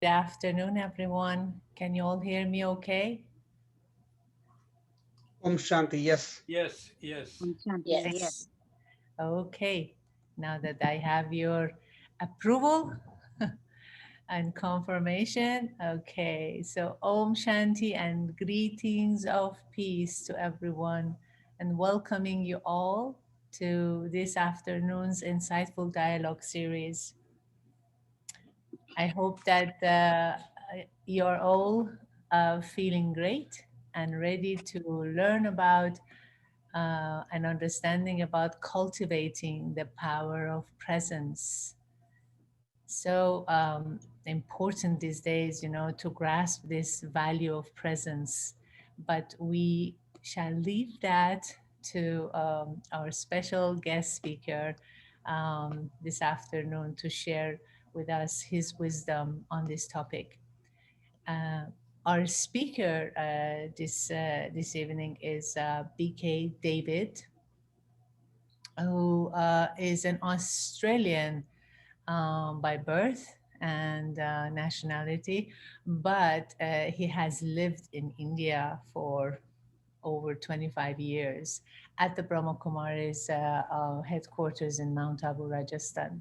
Good afternoon, everyone. Can you all hear me okay? Om Shanti, yes. Yes, yes. Shanti, yes. Yes. Okay. Now that I have your approval and confirmation, okay. So, Om Shanti and greetings of peace to everyone, and welcoming you all to this afternoon's insightful dialogue series. I hope that you're all feeling great and ready to learn about and understanding about cultivating the power of presence. So important these days, to grasp this value of presence. But we shall leave that to our special guest speaker this afternoon to share with us his wisdom on this topic. Uh, our speaker this evening is BK David, who is an Australian by birth and nationality, but he has lived in India for over 25 years at the Brahma Kumaris headquarters in Mount Abu, Rajasthan.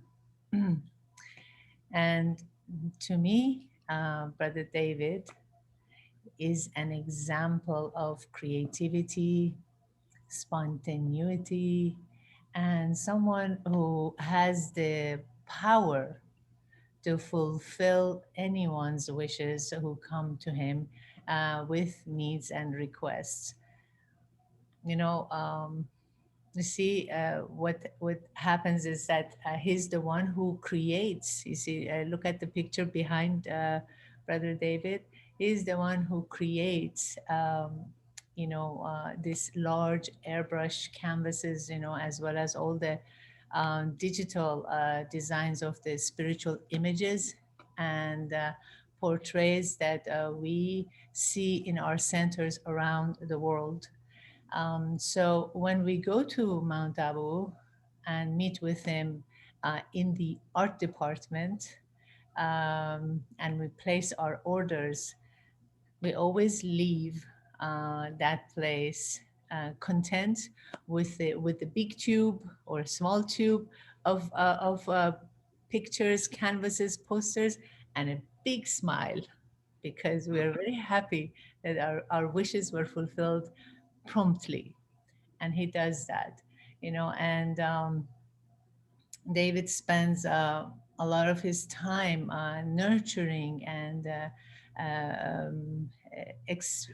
And to me, Brother David is an example of creativity, spontaneity, and someone who has the power to fulfill anyone's wishes who come to him with needs and requests. You know, you see, what happens is that he's the one who creates. You see, look at the picture behind Brother David. He's the one who creates. This large airbrush canvases, as well as all the digital designs of the spiritual images and portraits that we see in our centers around the world. So when we go to Mount Abu and meet with him in the art department, and we place our orders, we always leave that place content with the big tube or a small tube of pictures, canvases, posters, and a big smile because we are very happy that our wishes were fulfilled promptly, and he does that, and David spends a lot of his time nurturing and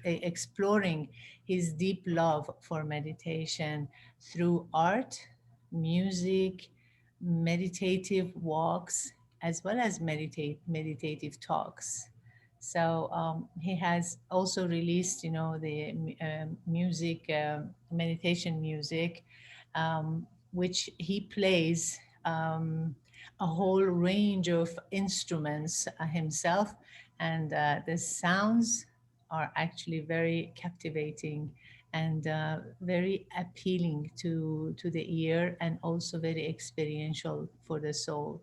exploring his deep love for meditation through art, music, meditative walks, as well as meditative talks. So he has also released, the music, meditation music, which he plays a whole range of instruments himself, and the sounds are actually very captivating and very appealing to the ear, and also very experiential for the soul.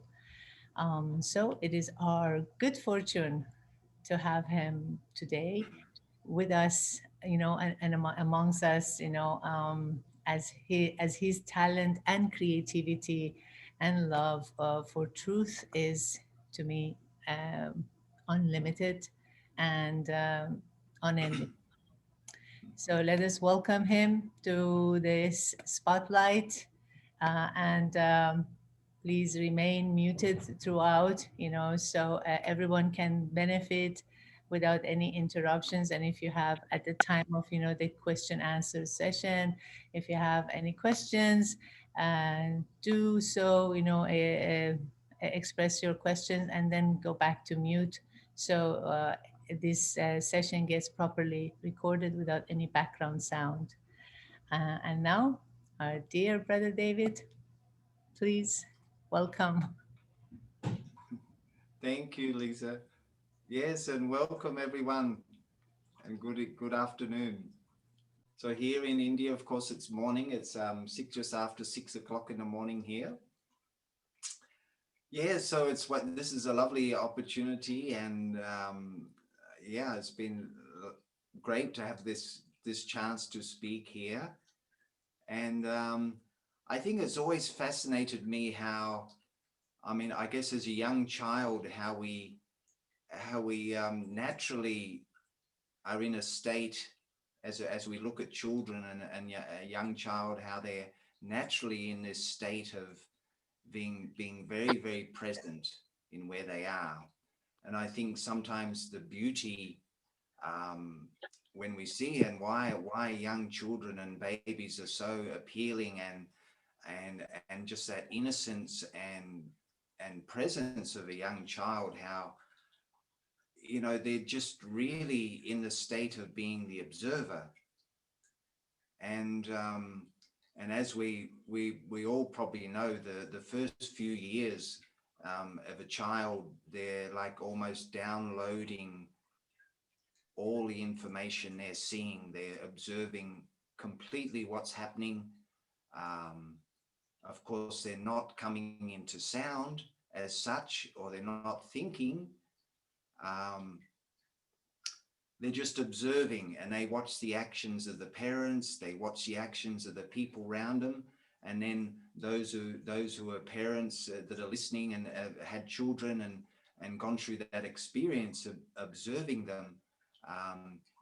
So it is our good fortune to have him today with us, and amongst us, as his talent and creativity and love for truth is, to me, um, unlimited and unending. So let us welcome him to this spotlight, and please remain muted throughout, so everyone can benefit without any interruptions. And if you have, at the time of, the question answer session, if you have any questions, do so, express your questions and then go back to mute. So this session gets properly recorded without any background sound. And now, our dear Brother David, please welcome. Thank you, Lisa. Yes, and welcome everyone, and good afternoon. So here in India, of course, it's morning. It's just after 6 o'clock in the morning here. Yeah, so it's what this is a lovely opportunity, and yeah, it's been great to have this chance to speak here. And I think it's always fascinated me how, I mean, I guess as a young child, how we naturally are in a state as we look at children and a young child, how they're naturally in this state of being very, very present in where they are. And I think sometimes the beauty, um, when we see, and why young children and babies are so appealing, and just that innocence and presence of a young child, how they're just really in the state of being the observer. And um, and as we all probably know, the first few years of a child, they're like almost downloading all the information they're seeing. They're observing completely what's happening. Um, of course, they're not coming into sound as such, or they're not thinking. Um, they're just observing, and they watch the actions of the parents. They watch the actions of the people around them. And then those who are parents that are listening and had children and gone through that experience of observing them,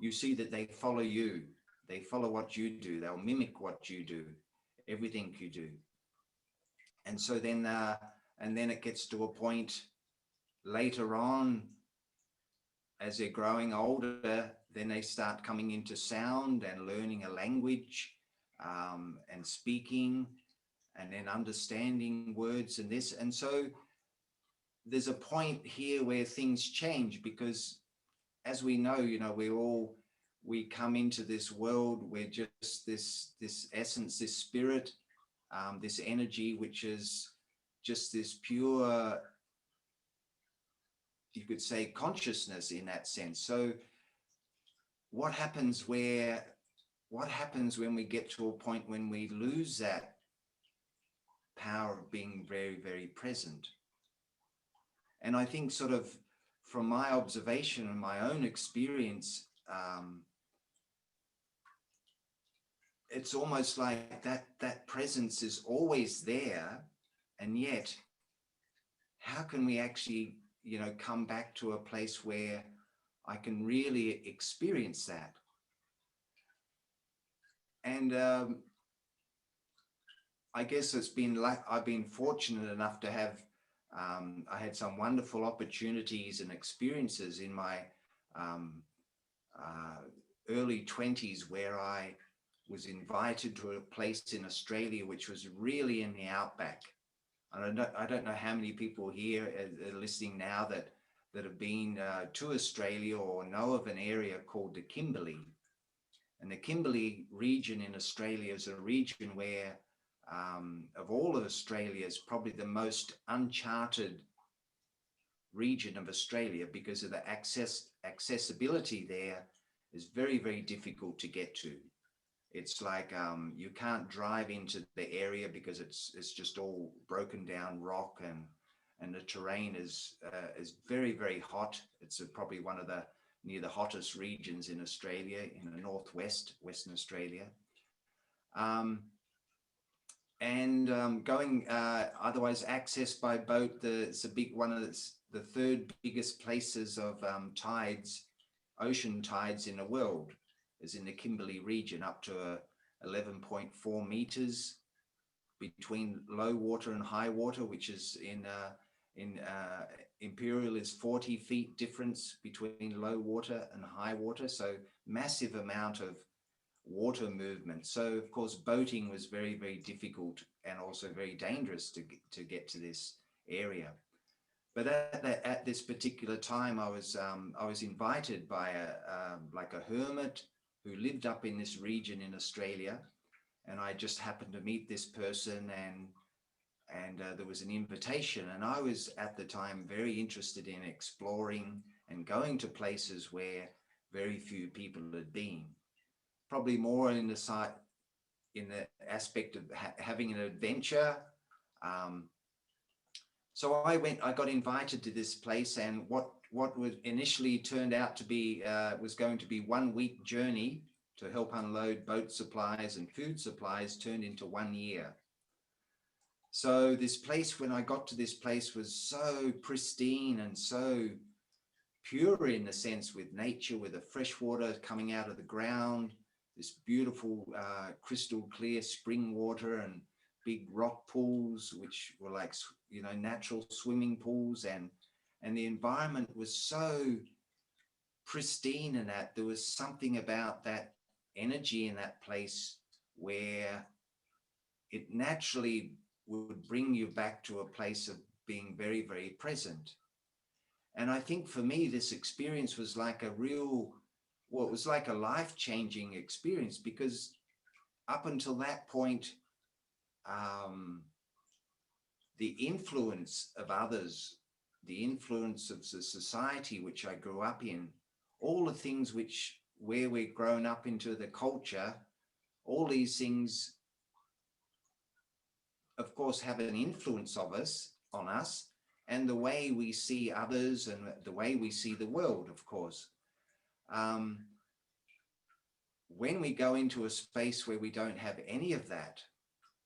you see that they follow you. They follow what you do. They'll mimic what you do, everything you do. And so then it gets to a point later on, as they're growing older, then they start coming into sound and learning a language, and speaking, and then understanding words and this. And so there's a point here where things change, because as we know, we come into this world where just this essence, this spirit, this energy, which is just this pure, you could say, consciousness in that sense. So what happens where what happens when we get to a point when we lose that power of being very, very present? And I think, sort of, from my observation and my own experience, it's almost like that presence is always there, and yet how can we actually, come back to a place where I can really experience that? And I guess it's been like I've been fortunate enough to have, I had some wonderful opportunities and experiences in my um, uh, early 20s, where I was invited to a place in Australia which was really in the outback. And I don't know how many people here are listening now that have been to Australia or know of an area called the Kimberley. And the Kimberley region in Australia is a region where, of all of Australia, is probably the most uncharted region of Australia, because of the accessibility there is very, very difficult to get to. It's like, you can't drive into the area because it's just all broken down rock, and the terrain is very, very hot. It's probably one of the near the hottest regions in Australia, in the northwest, Western Australia. Um, and going otherwise accessed by boat. It's a big one of the third biggest places of tides, ocean tides in the world, is in the Kimberley region, up to 11.4 meters between low water and high water, which is in Imperial is 40 feet difference between low water and high water. So massive amount of water movement. So of course boating was very, very difficult, and also very dangerous to get to this area. But at this particular time, I was invited by a hermit who lived up in this region in Australia, and I just happened to meet this person, and there was an invitation, and I was at the time very interested in exploring and going to places where very few people had been. Probably more in the aspect of having an adventure, um, So I got invited to this place, and what was initially turned out to be was going to be 1 week journey to help unload boat supplies and food supplies turned into 1 year. So this place, when I got to this place, was so pristine and so pure in a sense, with nature, with the fresh water coming out of the ground, this beautiful crystal clear spring water, and big rock pools, which were like, natural swimming pools. And the environment was so pristine in that there was something about that energy in that place where it naturally would bring you back to a place of being very, very present. And I think for me, this experience was like a real, well, it was like a life-changing experience, because up until that point, um, the influence of others, the influence of the society which I grew up in, all the things which, where we're grown up into the culture, all these things, of course, have an influence on us, and the way we see others and the way we see the world, of course. Um, when we go into a space where we don't have any of that,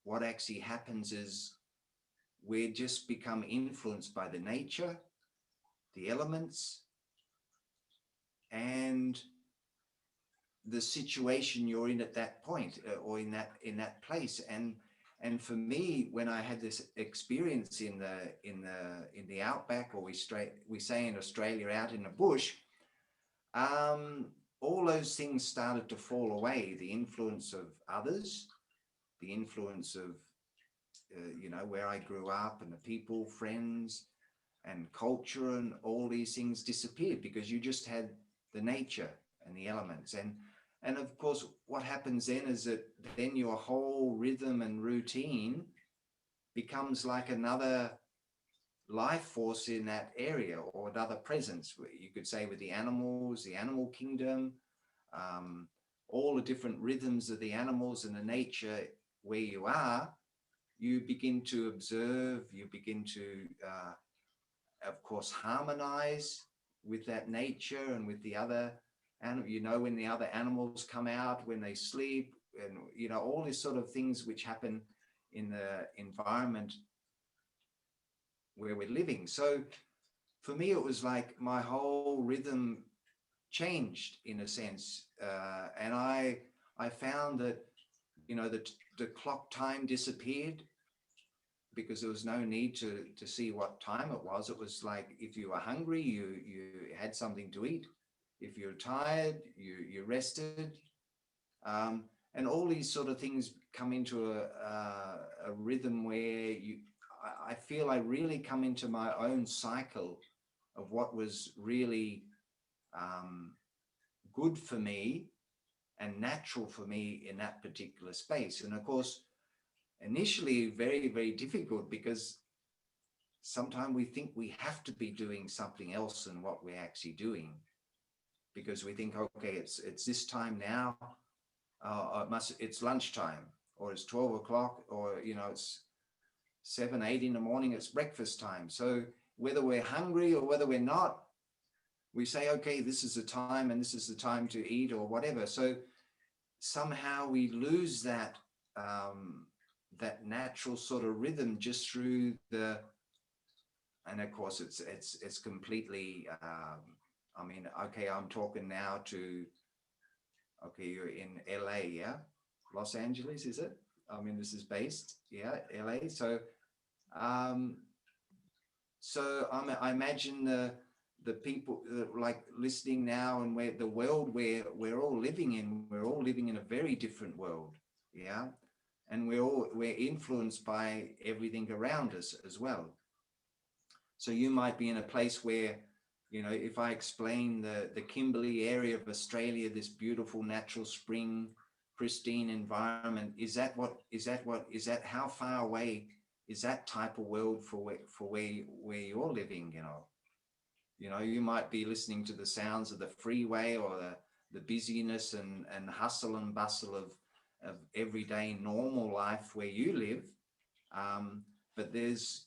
what actually happens is we just become influenced by the nature, the elements, and the situation you're in at that point, or in that place. And for me, when I had this experience in the outback, or we say in Australia, out in the bush, um, all those things started to fall away. The influence of others, the influence of where I grew up, and the people, friends, and culture, and all these things disappeared, because you just had the nature and the elements. And of course, what happens then is that then your whole rhythm and routine becomes like another life force in that area, or another presence, you could say, with the animals, the animal kingdom, um, all the different rhythms of the animals and the nature where you are. You begin to observe, you begin to of course, harmonize with that nature and with the other, and when the other animals come out, when they sleep, and all these sort of things which happen in the environment where we're living. So for me, it was like my whole rhythm changed in a sense, and I found that the clock time disappeared, because there was no need to see what time it was. It was like, if you were hungry, you had something to eat. If you're tired, you rested. And all these sort of things come into a rhythm where I feel I really come into my own cycle of what was really um, good for me and natural for me in that particular space. And of course, initially very, very difficult, because sometimes we think we have to be doing something else than what we're actually doing, because we think, okay, it's this time now, it's lunchtime, or it's 12 o'clock, or it's 7, 8 in the morning, it's breakfast time. So whether we're hungry or whether we're not, we say, okay, this is the time, and this is the time to eat, or whatever. So somehow we lose that natural sort of rhythm, just through and of course it's completely I mean, okay, I'm talking now to, okay, you're in LA, yeah, Los Angeles, is it? I mean, this is based, yeah, LA. Um I imagine the people like listening now, and where the world where we're all living in a very different world, yeah, and we're influenced by everything around us as well. So you might be in a place where, if I explain the Kimberley area of Australia, this beautiful natural spring, pristine environment, is that how far away is that type of world where you're living? You might be listening to the sounds of the freeway, or the busyness and hustle and bustle of everyday normal life where you live. But there's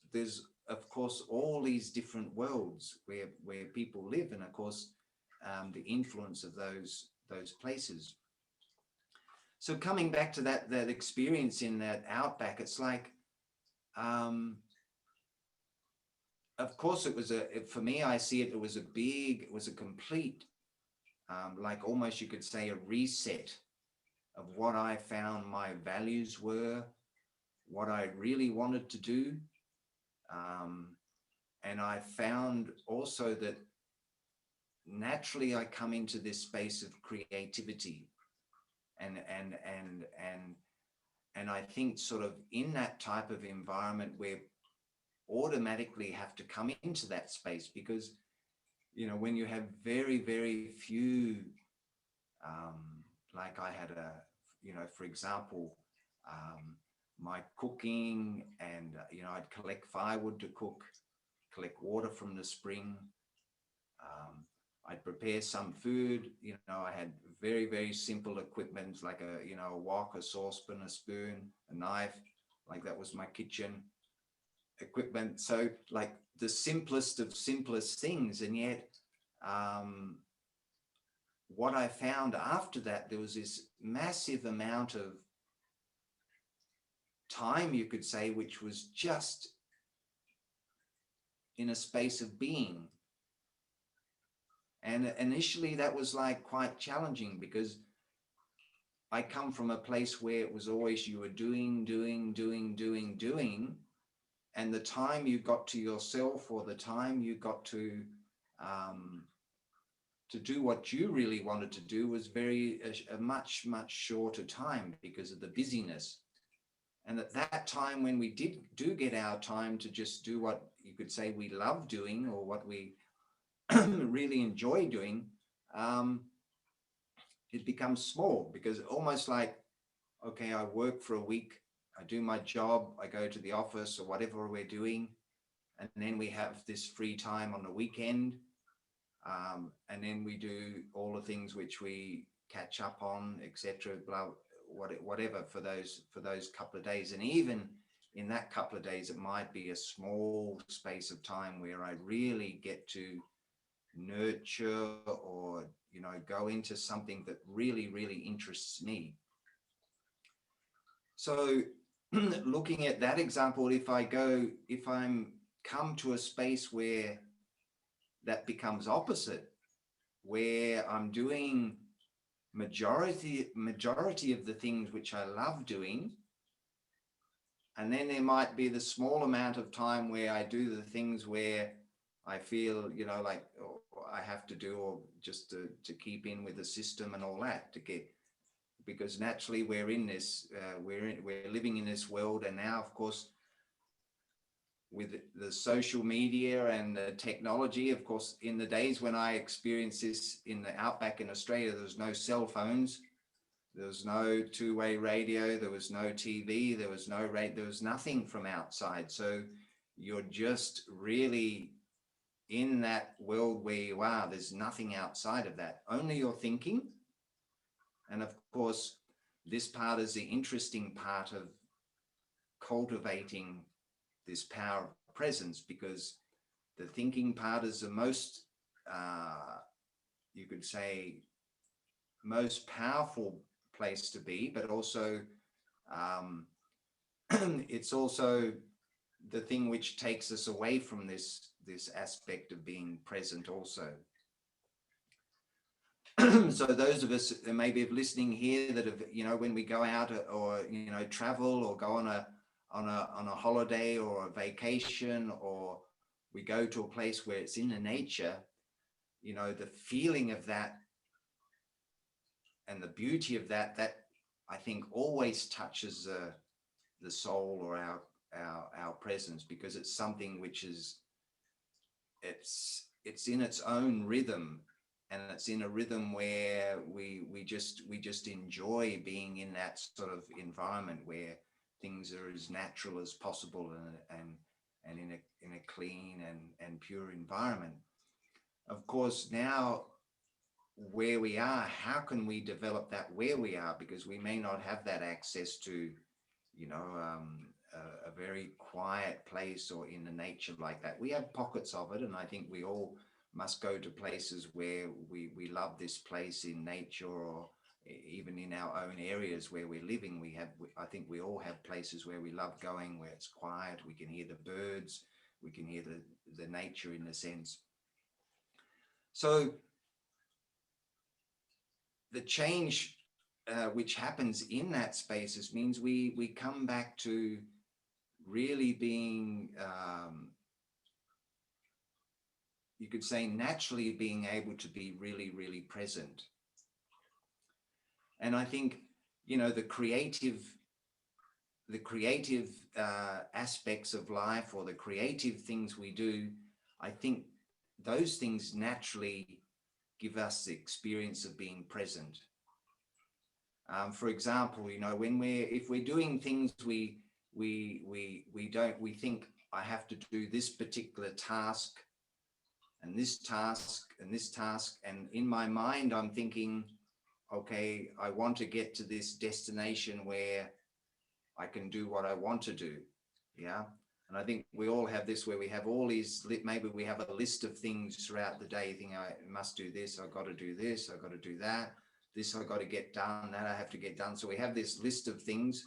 of course, all these different worlds where people live, and of course, the influence of those places. So coming back to that experience in that outback, it's like, um, of course, it was for me, I see it, it was a complete, like almost you could say a reset of what I found my values were, what I really wanted to do. Um, and I found also that naturally I come into this space of creativity, and and I think sort of in that type of environment where automatically have to come into that space, because when you have very few, um, like I had for example, um, my cooking, and I'd collect firewood to cook, collect water from the spring. um, I'd prepare some food. I had very simple equipment, like a wok, a saucepan, a spoon, a knife. Like that was my kitchen equipment. So like the simplest of simplest things. And yet, um, what I found after that, there was this massive amount of time, you could say, which was just in a space of being. And initially that was like quite challenging, because I come from a place where it was always you were doing. And the time you got to yourself, or the time you got um, to do what you really wanted to do, was a much shorter time because of the busyness. And at that time, when we do get our time to just do what you could say we love doing, or what we really enjoy doing, um, it becomes small, because almost like, okay, I work for a week, I do my job, I go to the office or whatever we're doing, and then we have this free time on the weekend, and then we do all the things which we catch up on, etc. Blah, whatever, for those couple of days. And even in that couple of days, it might be a small space of time where I really get to nurture, or go into something that really interests me. So looking at that example, if I'm come to a space where that becomes opposite, where I'm doing majority of the things which I love doing, and then there might be the small amount of time where I do the things where I feel, like, I have to do, or just to keep in with the system and all that, to get, because naturally we're in this, we're living in this world. And now, of course, with the social media and the technology, of course, in the days when I experienced this in the outback in Australia, there was no cell phones, there was no two-way radio, there was no TV, there was there was nothing from outside. So you're just really in that world where you are. There's nothing outside of that, only your thinking. And of course, this part is the interesting part of cultivating this power of presence, because the thinking part is the most, you could say, most powerful place to be, but also, um, it's also the thing which takes us away from this aspect of being present also. So those of us that maybe listening here, that have, when we go out, or travel, or go on a holiday or a vacation, or we go to a place where it's in the nature, the feeling of that and the beauty of that I think always touches the soul, or our presence, because it's something which is, it's in its own rhythm, and it's in a rhythm where we just enjoy being in that sort of environment where things are as natural as possible, and in a clean and pure environment. Of course, now where we are, how can we develop that where we are? Because we may not have that access to, you know, um, a very quiet place or in the nature like that. We have pockets of it, and I think we all must go to places where we love this place in nature, or even in our own areas where we're living. I think we all have places where we love going, where it's quiet, we can hear the birds, we can hear the nature in a sense. So the change which happens in that spaces means we come back to really being, you could say, naturally being able to be really, really present. And I think, you know, the creative aspects of life, or the creative things we do, I think those things naturally give us the experience of being present. For example, you know, if we're doing things, we think, I have to do this particular task and this task and this task, and in my mind I'm thinking, okay, I want to get to this destination where I can do what I want to do. Yeah. And I think we all have this, where we have all these, maybe we have a list of things throughout the day, thinking, I must do this, I've got to do this, I've got to do that, this I've got to get done, that I have to get done. So we have this list of things.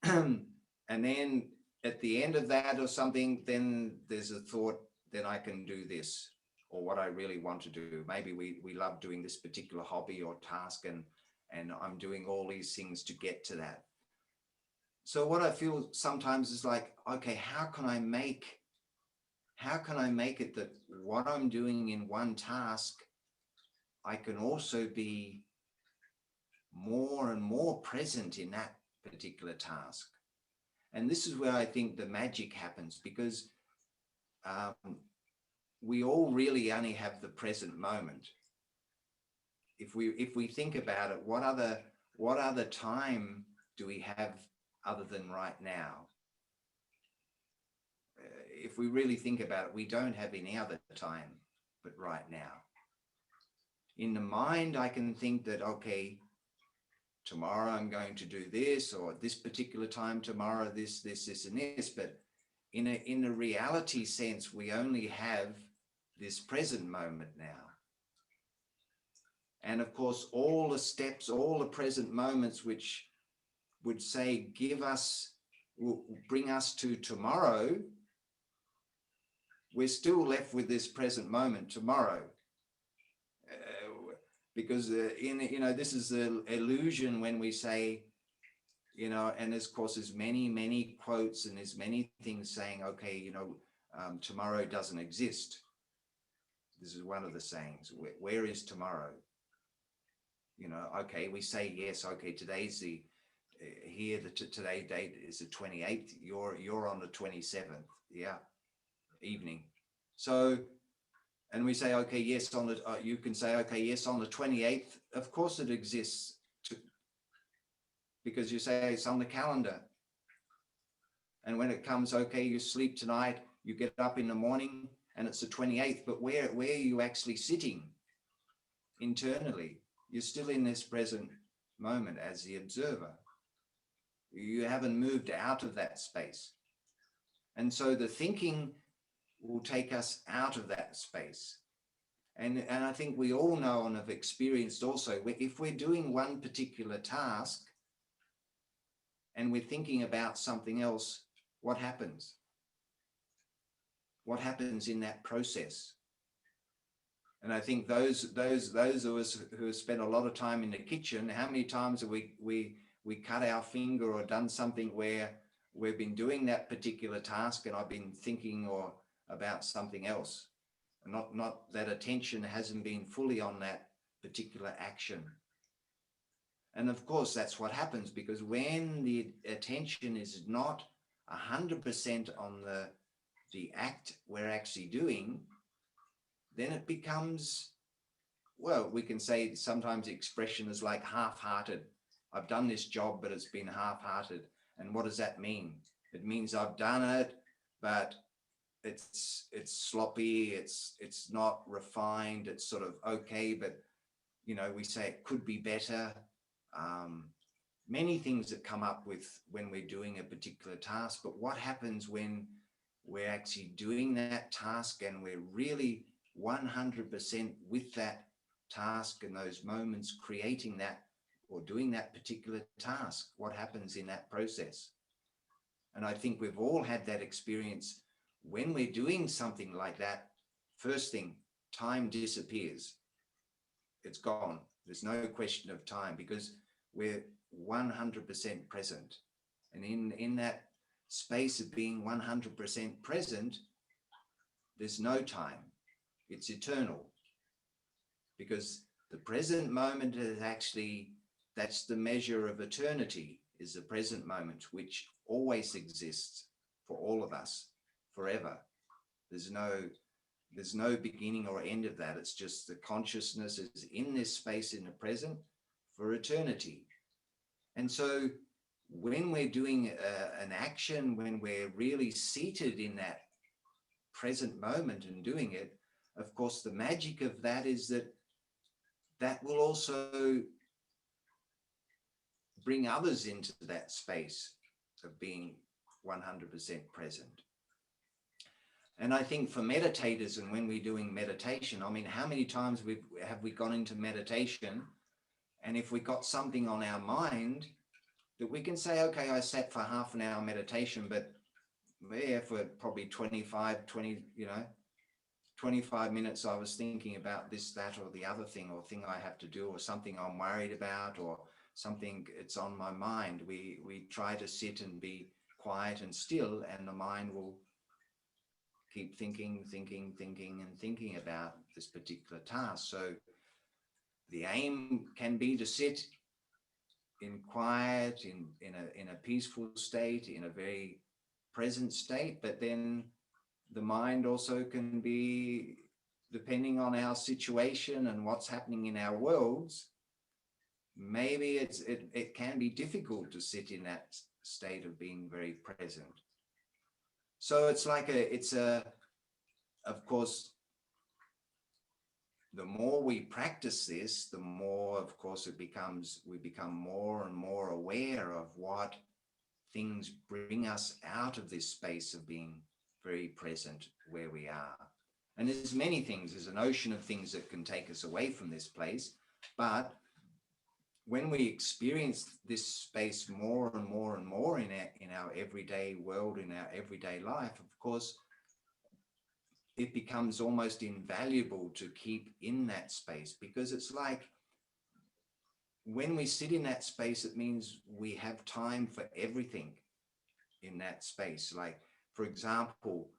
And then at the end of that or something, then there's a thought, then I can do this, or what I really want to do. Maybe we love doing this particular hobby or task, and I'm doing all these things to get to that. So what I feel sometimes is like, okay, how can I make it that what I'm doing in one task, I can also be more and more present in that particular task. And this is where I think the magic happens, because we all really only have the present moment. If we think about it, what other time do we have other than right now? If we really think about it, we don't have any other time but right now. In the mind, I can think that, okay, tomorrow I'm going to do this, or at this particular time tomorrow, this, and this. But in a reality sense, we only have this present moment now. And of course, all the steps, all the present moments, which would say, will bring us to tomorrow, we're still left with this present moment tomorrow. Because this is the illusion when we say, and there's, of course, there's many quotes, and there's many things saying, okay, tomorrow doesn't exist. This is one of the sayings. Where is tomorrow? Okay, we say, yes, okay, today's today date is the 28th. You're on the 27th, yeah, evening. So, and we say, okay, yes, you can say, okay, yes, on the 28th, of course it exists, because you say it's on the calendar. And when it comes, okay, you sleep tonight, you get up in the morning, and it's the 28th, but where are you actually sitting internally? You're still in this present moment as the observer. You haven't moved out of that space. And so the thinking will take us out of that space. And I think we all know and have experienced also, if we're doing one particular task and we're thinking about something else, what happens? What happens in that process? And I think those of us who have spent a lot of time in the kitchen, how many times have we cut our finger or done something where we've been doing that particular task and I've been thinking or about something else? Not that attention hasn't been fully on that particular action. And of course, that's what happens, because when the attention is not 100% on the act we're actually doing, then it becomes, well, we can say sometimes the expression is like half-hearted. I've done this job, but it's been half-hearted. And what does that mean? It means I've done it, but it's sloppy, it's not refined, it's sort of okay, but we say it could be better. many things that come up with when we're doing a particular task, but what happens when we're actually doing that task and we're really 100% with that task and those moments creating that or doing that particular task? What happens in that process? And I think we've all had that experience when we're doing something like that. First thing, time disappears. It's gone. There's no question of time because we're 100% present. And in that space of being 100% present, there's no time. It's eternal because the present moment is actually, that's the measure of eternity, is the present moment, which always exists for all of us forever. There's no beginning or end of that. It's just the consciousness is in this space in the present for eternity. And so when we're doing an action, when we're really seated in that present moment and doing it, of course, the magic of that is that that will also bring others into that space of being 100% present. And I think for meditators, and when we're doing meditation, I mean, how many times have we gone into meditation, and if we got something on our mind that we can say, okay, I sat for half an hour meditation, but yeah, for probably 25 minutes, I was thinking about this, that, or the other thing, or thing I have to do, or something I'm worried about, or something it's on my mind. We try to sit and be quiet and still, and the mind will keep thinking about this particular task. So the aim can be to sit in quiet, in a peaceful state, in a very present state, but then the mind also can be, depending on our situation and what's happening in our worlds, maybe it can be difficult to sit in that state of being very present. So it's like of course, the more we practice this, the more, of course, we become more and more aware of what things bring us out of this space of being very present where we are. And there's many things, there's an ocean of things that can take us away from this place. But when we experience this space more and more and more in our everyday world, in our everyday life, of course, it becomes almost invaluable to keep in that space, because it's like when we sit in that space, it means we have time for everything in that space. Like, for example,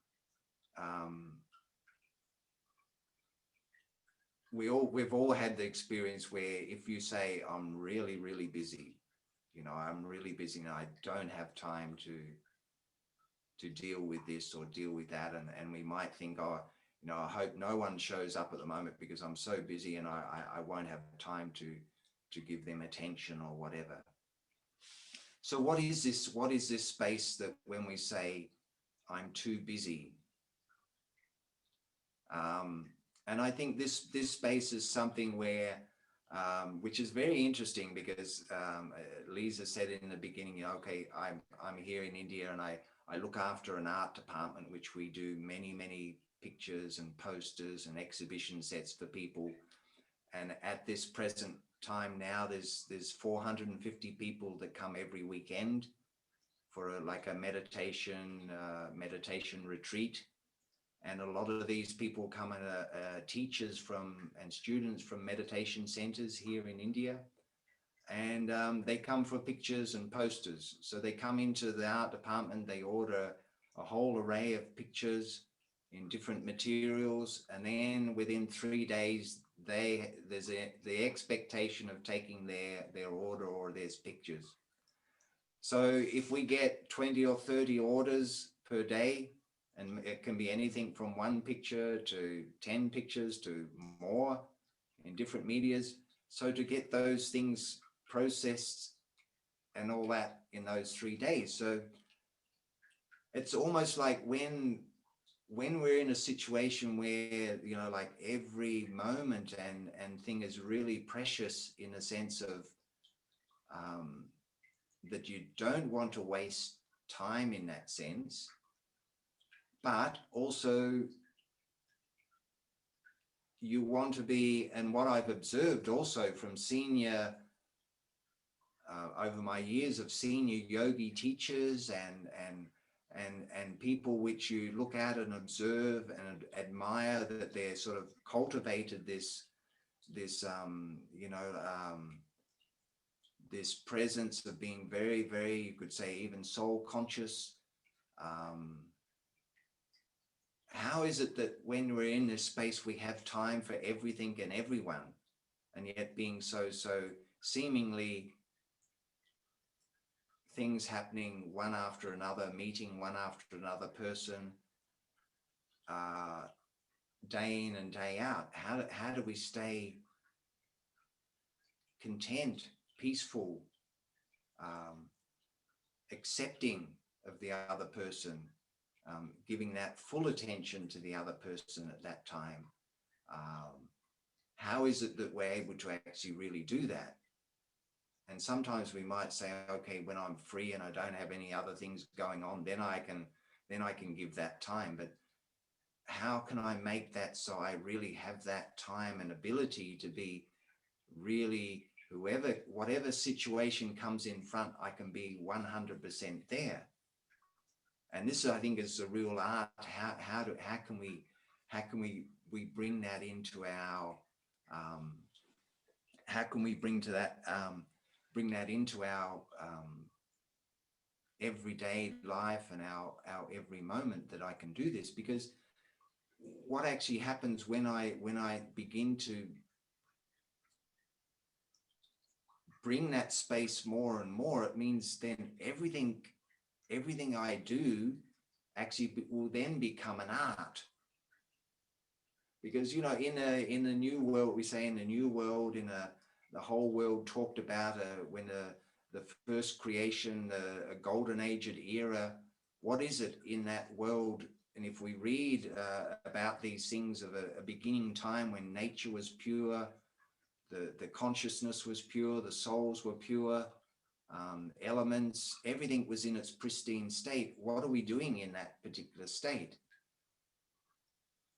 we've all had the experience where if you say, I'm really, really busy, I'm really busy and I don't have time to deal with this or deal with that. And we might think, oh, I hope no one shows up at the moment because I'm so busy and I won't have time to give them attention or whatever. So what is this space that when we say, I'm too busy? And I think this space is something where, which is very interesting because Lisa said in the beginning, okay, I'm here in India and I look after an art department, which we do many pictures and posters and exhibition sets for people. And at this present time now, there's 450 people that come every weekend for like a meditation retreat. And a lot of these people come and teachers and students from meditation centers here in India. And they come for pictures and posters. So they come into the art department, they order a whole array of pictures in different materials. And then within 3 days, there's the expectation of taking their order or their pictures. So if we get 20 or 30 orders per day, and it can be anything from 1 picture to 10 pictures to more in different medias. So to get those things processed and all that in those 3 days. So it's almost like when we're in a situation where, like every moment and thing is really precious in a sense of that you don't want to waste time in that sense, but also you want to be, and what I've observed also from senior, over my years of senior yogi teachers and people which you look at and observe and admire, that they're sort of cultivated this this presence of being very, very, you could say, even soul conscious. Um, how is it that when we're in this space, we have time for everything and everyone, and yet being so seemingly things happening one after another, meeting one after another person, uh, day in and day out? How do we stay content, peaceful, um, accepting of the other person, giving that full attention to the other person at that time? Um, how is it that we're able to actually really do that? And sometimes we might say, okay, when I'm free and I don't have any other things going on, then I can give that time. But how can I make that so I really have that time and ability to be really, whatever situation comes in front, I can be 100% there. And this, I think, is a real art. How can we bring that into our, um, how can we bring that into our everyday life and our every moment, that I can do this? Because what actually happens when I begin to bring that space more and more, it means then everything I do actually will then become an art. Because in the new world, we say in the new world, the whole world talked about when the first creation, a golden age era. What is it in that world? And if we read about these things of a beginning time when nature was pure, the consciousness was pure, the souls were pure, elements, everything was in its pristine state. What are we doing in that particular state?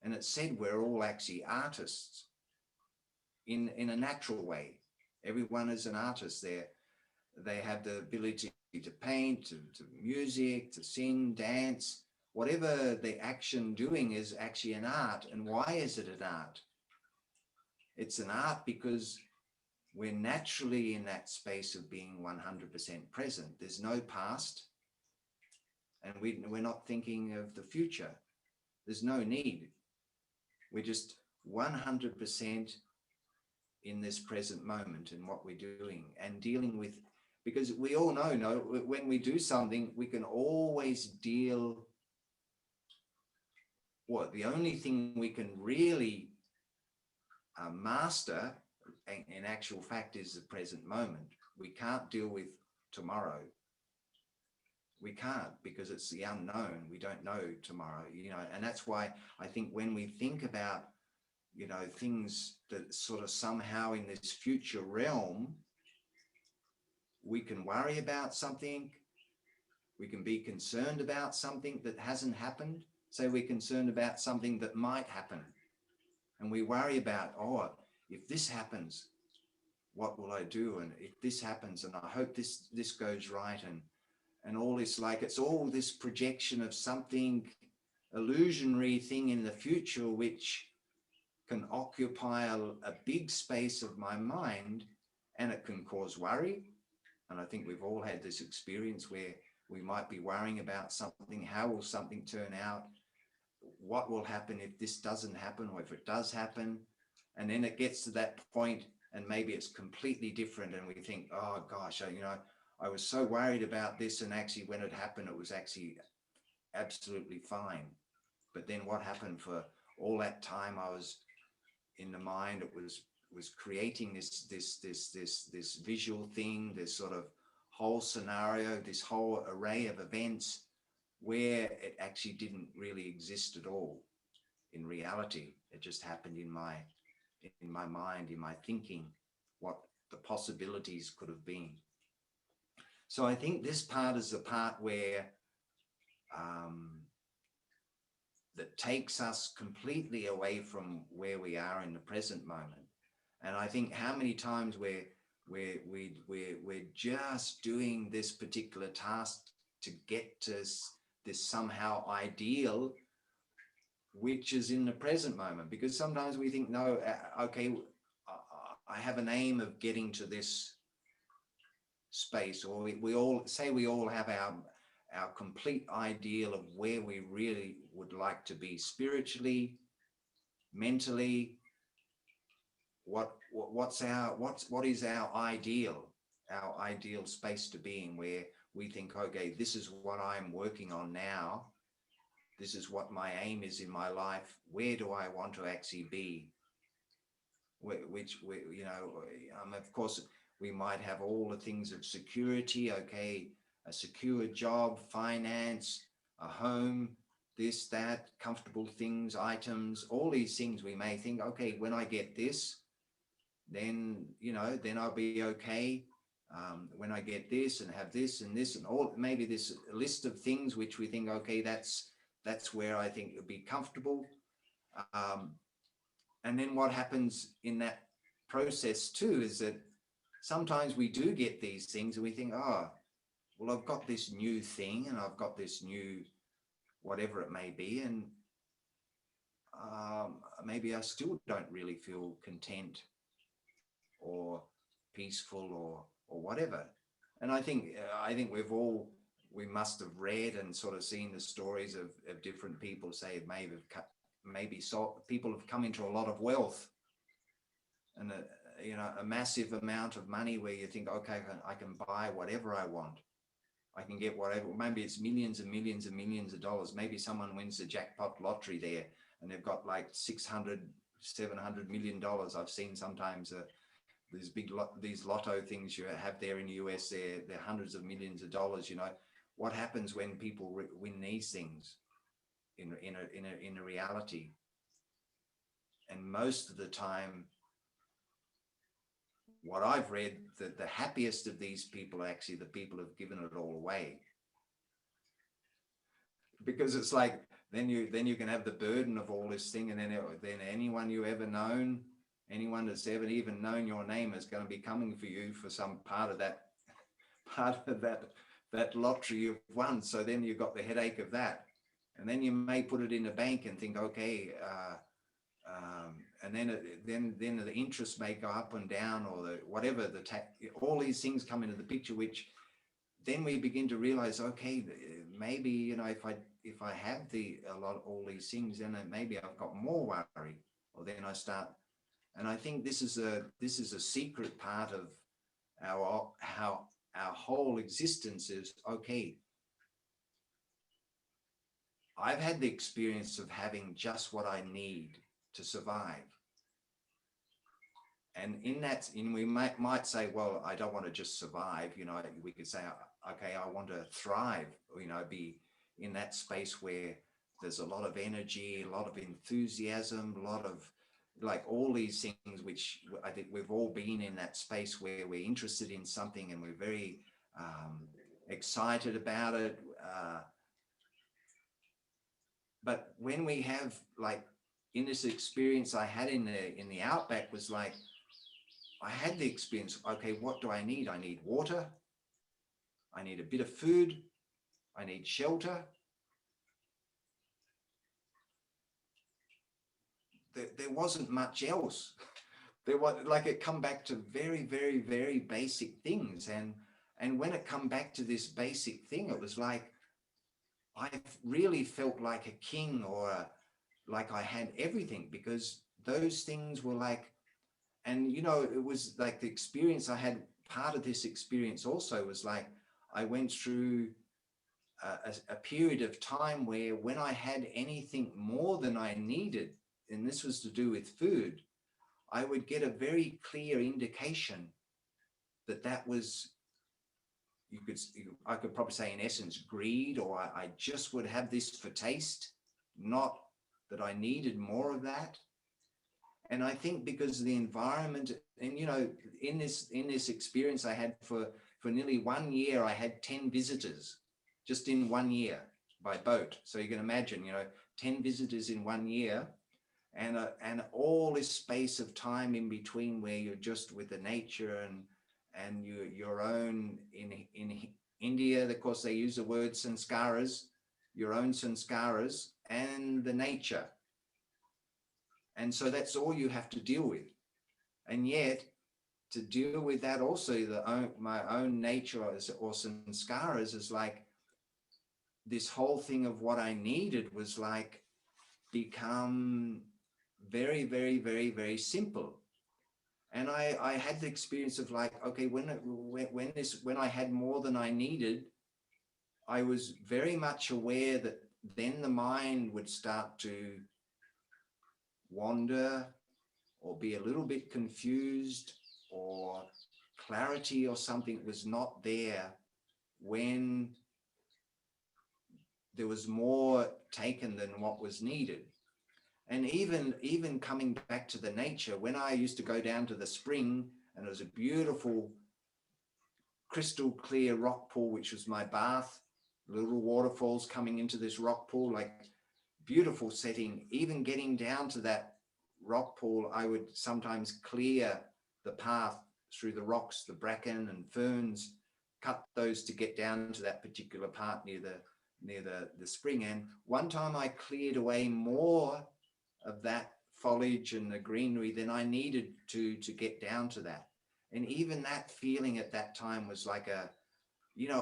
And it said we're all actually artists in a natural way. Everyone is an artist there. They have the ability to paint, to music, to sing, dance. Whatever the action doing is actually an art. And why is it an art? It's an art because we're naturally in that space of being 100% present. There's no past, and we're not thinking of the future. There's no need. We're just 100% in this present moment and what we're doing and dealing with, because we all know, no, when we do something, we can always deal. What the only thing we can really master, in actual fact, is the present moment. We can't deal with tomorrow. We can't, because it's the unknown. We don't know tomorrow, and that's why I think when we think about, things that sort of somehow in this future realm, we can worry about something, we can be concerned about something that hasn't happened. Say we're concerned about something that might happen, and we worry about, oh, if this happens, what will I do? And if this happens, and I hope this goes right, and all this, like, it's all this projection of something illusionary thing in the future, which can occupy a big space of my mind, and it can cause worry. And I think we've all had this experience where we might be worrying about something. How will something turn out? What will happen if this doesn't happen, or if it does happen? And then it gets to that point, and maybe it's completely different, and we think, oh gosh, I was so worried about this, and actually when it happened, it was actually absolutely fine. But then what happened for all that time I was in the mind? It was creating this visual thing, this sort of whole scenario, this whole array of events, where it actually didn't really exist at all in reality. It just happened in my mind, in my thinking, what the possibilities could have been. So I think this part is the part where um, that takes us completely away from where we are in the present moment. And I think how many times we're just doing this particular task to get to this somehow ideal, which is in the present moment. Because sometimes we think, no, okay, I have an aim of getting to this space, or we all say we all have our complete ideal of where we really would like to be spiritually, mentally. What is our ideal space to be in, where we think, okay, this is what I'm working on now, this is what my aim is in my life, where do I want to actually be, which of course we might have all the things of security, okay, a secure job, finance, a home, this, that, comfortable things, items, all these things. We may think, okay, when I get this, then I'll be okay. When I get this and have this and all, maybe this list of things which we think, okay, that's where I think it'll be comfortable. Um, and then what happens in that process too is that sometimes we do get these things and we think, oh, well, I've got this new thing and I've got this new whatever it may be, and maybe I still don't really feel content or peaceful or whatever. And I think we must have read and sort of seen the stories of different people say maybe people have come into a lot of wealth and a massive amount of money where you think, okay, I can buy whatever I want. I can get whatever, maybe it's millions and millions and millions of dollars. Maybe someone wins the jackpot lottery there and they've got like 600, $700 million. I've seen sometimes these lotto things you have there in the US, they're hundreds of millions of dollars. What happens when people win these things in a reality? And most of the time, what I've read, that the happiest of these people are actually the people who've given it all away. Because it's like, then you can have the burden of all this thing, and then anyone you ever known, anyone that's ever even known your name is going to be coming for you for some part of that lottery you've won. So then you've got the headache of that, and then you may put it in a bank and think, okay, and then the interest may go up and down, or whatever all these things come into the picture, which then we begin to realize, okay, maybe if I have all these things, then maybe I've got more worry, or then I start. And I think this is a secret part of how our whole existence is. Okay, I've had the experience of having just what I need to survive. And we might say, well, I don't want to just survive. We could say, okay, I want to thrive, be in that space where there's a lot of energy, a lot of enthusiasm, a lot of like all these things, which I think we've all been in that space where we're interested in something and we're very excited about it. But when we have, like, in this experience I had in the outback, was like, I had the experience, okay, what do I need? I need water, I need a bit of food, I need shelter. There wasn't much else. There was, like, it come back to very, very, very basic things. And when it come back to this basic thing, it was like, I really felt like a king, or like I had everything, because those things were like, and it was like the experience I had. Part of this experience also was like, I went through a period of time where, when I had anything more than I needed, and this was to do with food, I would get a very clear indication that was, I could probably say in essence, greed, or I just would have this for taste, not that I needed more of that. And I think because of the environment, and in this experience I had for for nearly 1 year, I had 10 visitors just in 1 year by boat. So you can imagine, 10 visitors in 1 year, and all this space of time in between where you're just with the nature and your own in India. Of course, they use the word sanskaras, your own sanskaras and the nature. And so that's all you have to deal with. And yet, to deal with that also, my own nature or sanskaras is like this whole thing of what I needed was like become very, very, very, very simple. And I had the experience of like, okay, when I had more than I needed, I was very much aware that then the mind would start to wander or be a little bit confused, or clarity or something was not there when there was more taken than what was needed. And even coming back to the nature, when I used to go down to the spring and it was a beautiful crystal clear rock pool, which was my bath, little waterfalls coming into this rock pool, like beautiful setting. Even getting down to that rock pool, I would sometimes clear the path through the rocks, the bracken and ferns, cut those to get down to that particular part near the spring. And one time I cleared away more of that foliage and the greenery than I needed to get down to that. And even that feeling at that time was like it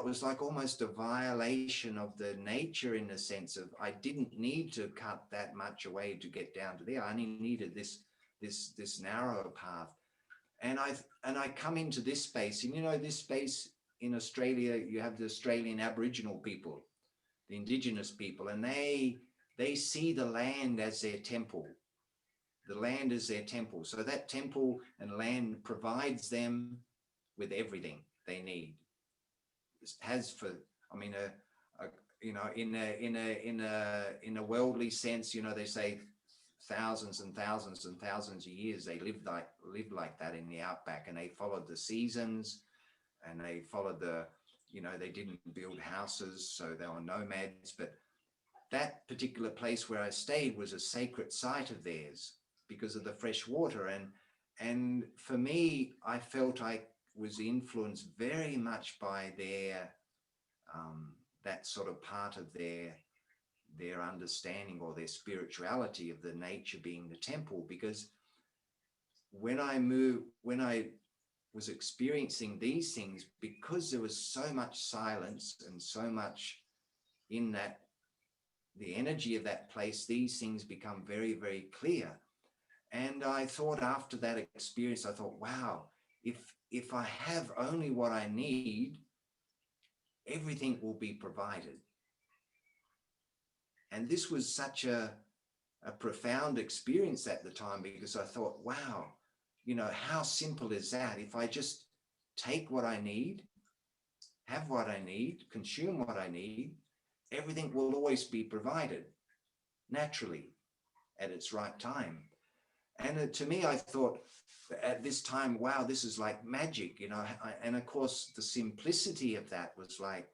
was like almost a violation of the nature, in the sense of I didn't need to cut that much away to get down to there. I only needed this narrower path. And I come into this space, and this space in Australia, you have the Australian Aboriginal people, the Indigenous people, and they see the land as their temple. The land is their temple. So that temple and land provides them with everything they need. Has for, I mean, in a worldly sense, they say thousands and thousands and thousands of years they lived like that in the outback, and they followed the seasons, and they followed they didn't build houses, so they were nomads. But that particular place where I stayed was a sacred site of theirs because of the fresh water. And for me, I felt I was influenced very much by that sort of part of their understanding or their spirituality of the nature being the temple. Because when I was experiencing these things, because there was so much silence and so much in that, the energy of that place, these things become very, very clear. And I thought, after that experience, I thought, wow, if I have only what I need, everything will be provided. And this was such a profound experience at the time, because I thought, wow, how simple is that? If I just take what I need, have what I need, consume what I need, everything will always be provided naturally at its right time. And to me, I thought at this time, wow, this is like magic, and of course, the simplicity of that was like,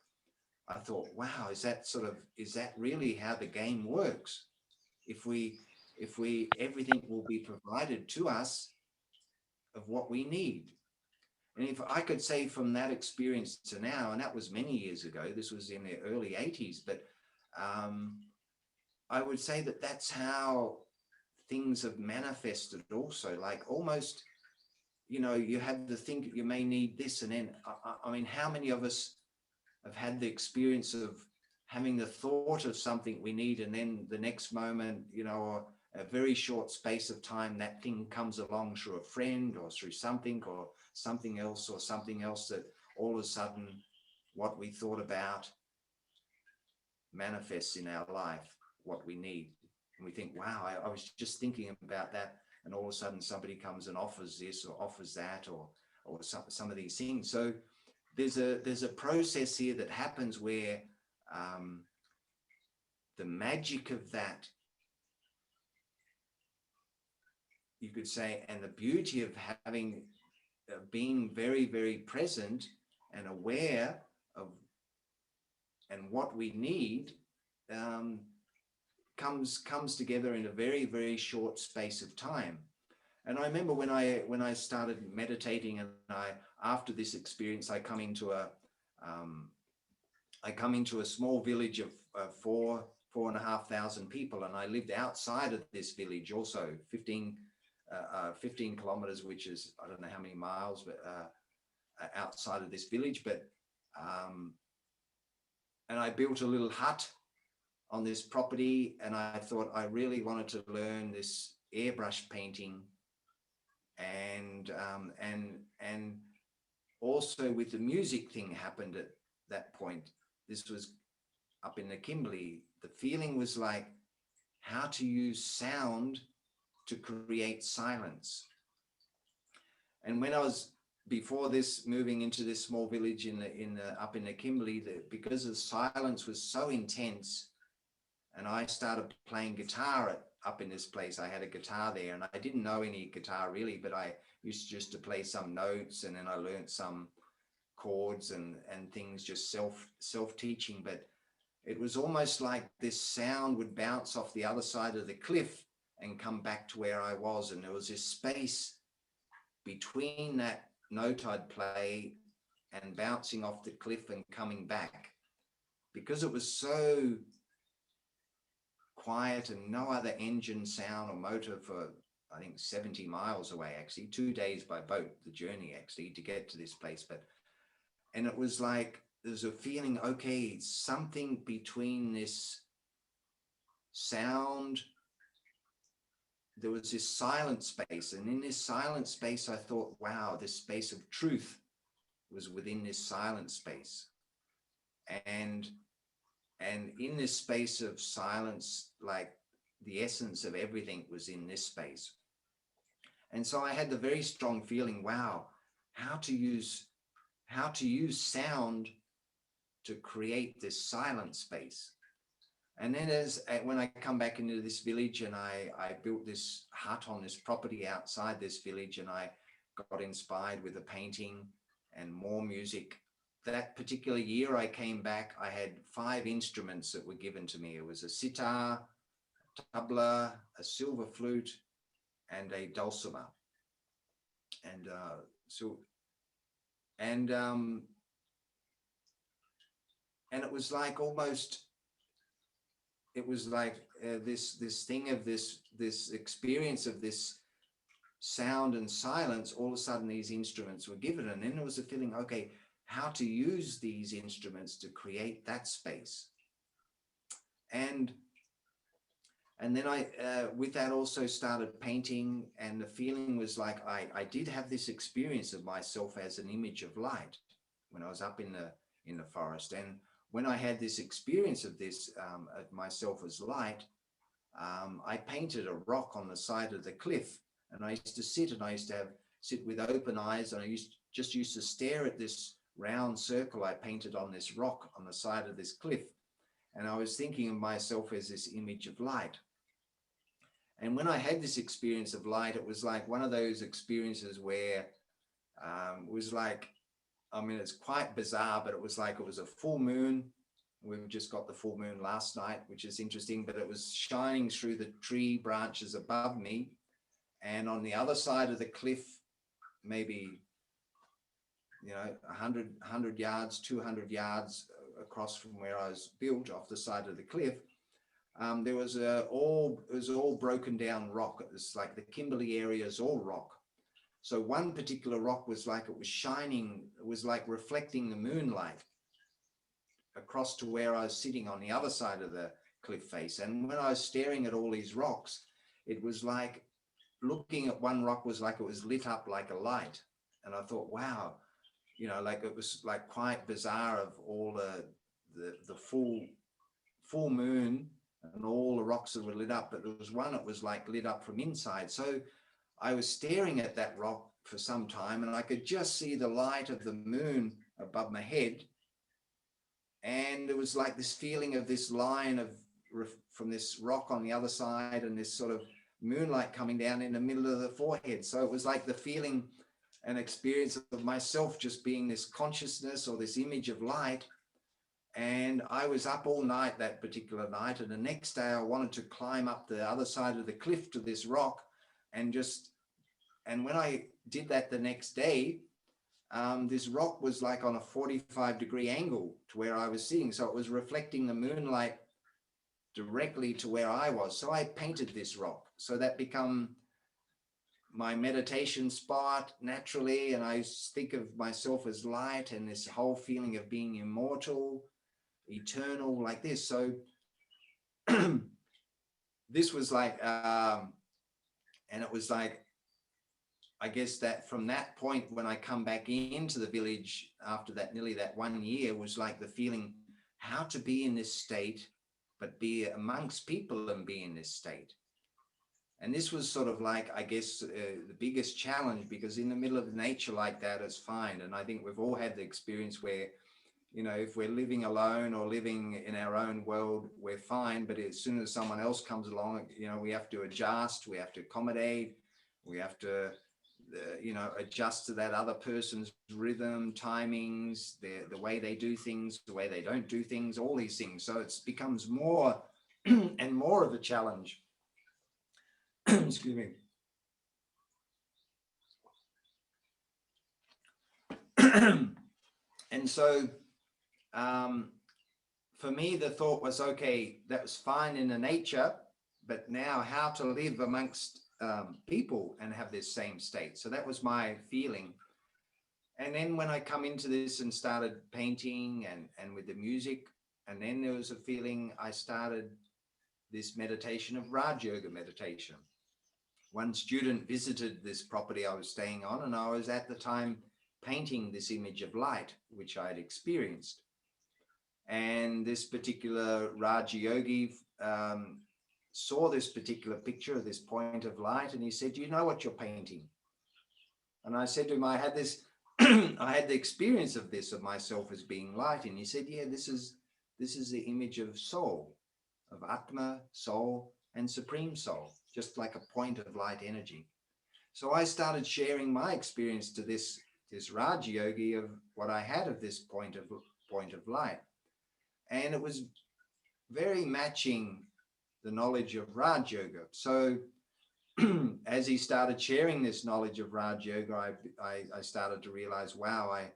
I thought, wow, is that really how the game works? If everything will be provided to us of what we need. And if I could say from that experience to now, and that was many years ago, this was in the early 80s, but um, I would say that that's how things have manifested also. Like almost, you have to think you may need this, and then, I mean, how many of us have had the experience of having the thought of something we need, and then the next moment, or a very short space of time, that thing comes along through a friend or through something or something else that all of a sudden what we thought about manifests in our life, what we need. And we think, wow, I was just thinking about that, and all of a sudden somebody comes and offers this or offers that, or some of these things. So there's a process here that happens where the magic of that, you could say, and the beauty of having being very, very present and aware of and what we need um, comes together in a very, very short space of time. And I remember when I started meditating, and I after this experience, um, I come into a small village of four and a half thousand people, and I lived outside of this village also, 15 kilometers, which is, I don't know how many miles, but outside of this village. But um, and I built a little hut on this property, and I thought I really wanted to learn this airbrush painting, and also with the music thing happened at that point. This was up in the Kimberley. The feeling was like how to use sound to create silence. And when I was before this, moving into this small village up in the Kimberley, because the silence was so intense, and I started playing guitar up in this place. I had a guitar there, and I didn't know any guitar really, but I used just to play some notes, and then I learned some chords and things, just self teaching. But it was almost like this sound would bounce off the other side of the cliff and come back to where I was, and there was this space between that note I'd play and bouncing off the cliff and coming back, because it was so quiet and no other engine sound or motor for, I think, 70 miles away, actually 2 days by boat, the journey actually to get to this place. And it was like there's a feeling, okay, something between this sound, there was this silent space, and in this silent space I thought, wow, this space of truth was within this silent space. and and in this space of silence, like the essence of everything was in this space. And so I had the very strong feeling, wow, how to use sound to create this silent space. And then when I come back into this village, and I built this hut on this property outside this village, and I got inspired with the painting and more music. That particular year I came back, I had 5 instruments that were given to me. It was a sitar, tabla, a silver flute, and a dulcimer. And so and and it was like almost, it was like this thing of this experience of this sound and silence. All of a sudden these instruments were given, and then there was a feeling, okay, how to use these instruments to create that space. And then I with that also started painting, and the feeling was like I did have this experience of myself as an image of light when I was up in the forest. And when I had this experience of this of myself as light, I painted a rock on the side of the cliff, and I used to sit, and I used to sit with open eyes, and I used to stare at this round circle I painted on this rock on the side of this cliff. And I was thinking of myself as this image of light. And when I had this experience of light, it was like one of those experiences where it was like, I mean, it's quite bizarre, but it was like it was a full moon. We've just got the full moon last night, which is interesting, but it was shining through the tree branches above me. And on the other side of the cliff, maybe, 100 yards, 200 yards across from where I was built off the side of the cliff, it was all broken down rock. It was like the Kimberley area is all rock. So one particular rock was like, it was shining, it was like reflecting the moonlight across to where I was sitting on the other side of the cliff face. And when I was staring at all these rocks, it was like looking at one rock was like it was lit up like a light. And I thought, wow, like it was like quite bizarre of all the full moon and all the rocks that were lit up, but there was one that was like lit up from inside. So I was staring at that rock for some time, and I could just see the light of the moon above my head. And it was like this feeling of this line from this rock on the other side, and this sort of moonlight coming down in the middle of the forehead. So it was like the feeling an experience of myself just being this consciousness or this image of light. And I was up all night that particular night. And the next day I wanted to climb up the other side of the cliff to this rock and and when I did that the next day, this rock was like on a 45-degree angle to where I was sitting. So it was reflecting the moonlight directly to where I was. So I painted this rock. So that become my meditation spot naturally. And I think of myself as light and this whole feeling of being immortal, eternal, like this. So this was like, and it was like, I guess that from that point, when I come back into the village after that, nearly that 1 year, was like the feeling how to be in this state, but be amongst people and be in this state. And this was sort of like, I guess, the biggest challenge, because in the middle of nature like that is fine. And I think we've all had the experience where, you know, if we're living alone or living in our own world, we're fine. But as soon as someone else comes along, you know, we have to adjust, we have to accommodate, we have to, you know, adjust to that other person's rhythm, timings, the way they do things, the way they don't do things, all these things. So it becomes more and more of a challenge. Excuse me. And so for me, the thought was, okay, that was fine in the nature, but now how to live amongst people and have this same state. So that was my feeling. And then when I come into this and started painting and with the music, and then there was a feeling I started this meditation of Raj Yoga meditation. One student visited this property I was staying on, and I was at the time painting this image of light, which I had experienced. And this particular Raja Yogi saw this particular picture of this point of light, and he said, "Do you know what you're painting?" And I said to him, "I had this, I had the experience of this, of myself as being light." And he said, "Yeah, this is the image of soul, of Atma, soul, and supreme soul, just like a point of light energy." So I started sharing my experience to this Raj Yogi of what I had of this point of light. And it was very matching the knowledge of Raj Yoga. So as he started sharing this knowledge of Raj Yoga, I started to realize, wow,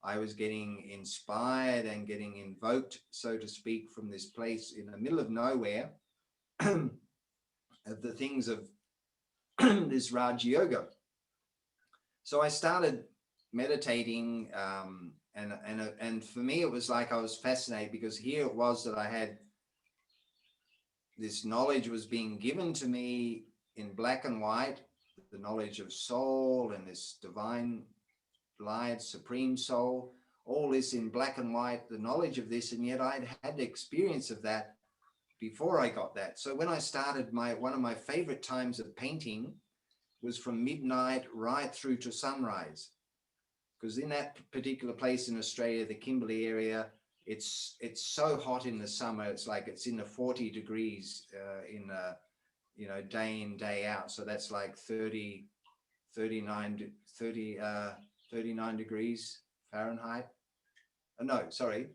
I was getting inspired and getting invoked, so to speak, from this place in the middle of nowhere of the things of this Raj Yoga. So I started meditating, and for me, it was like I was fascinated, because here it was that I had this knowledge was being given to me in black and white, the knowledge of soul and this divine light, supreme soul, all this in black and white, the knowledge of this, and yet I'd had the experience of that before I got that. So when I started, one of my favorite times of painting was from midnight right through to sunrise, because in that particular place in Australia, the Kimberley area, it's so hot in the summer. It's like it's in the 40 degrees in you know, day in, day out. So that's like 39 degrees Fahrenheit. No, sorry,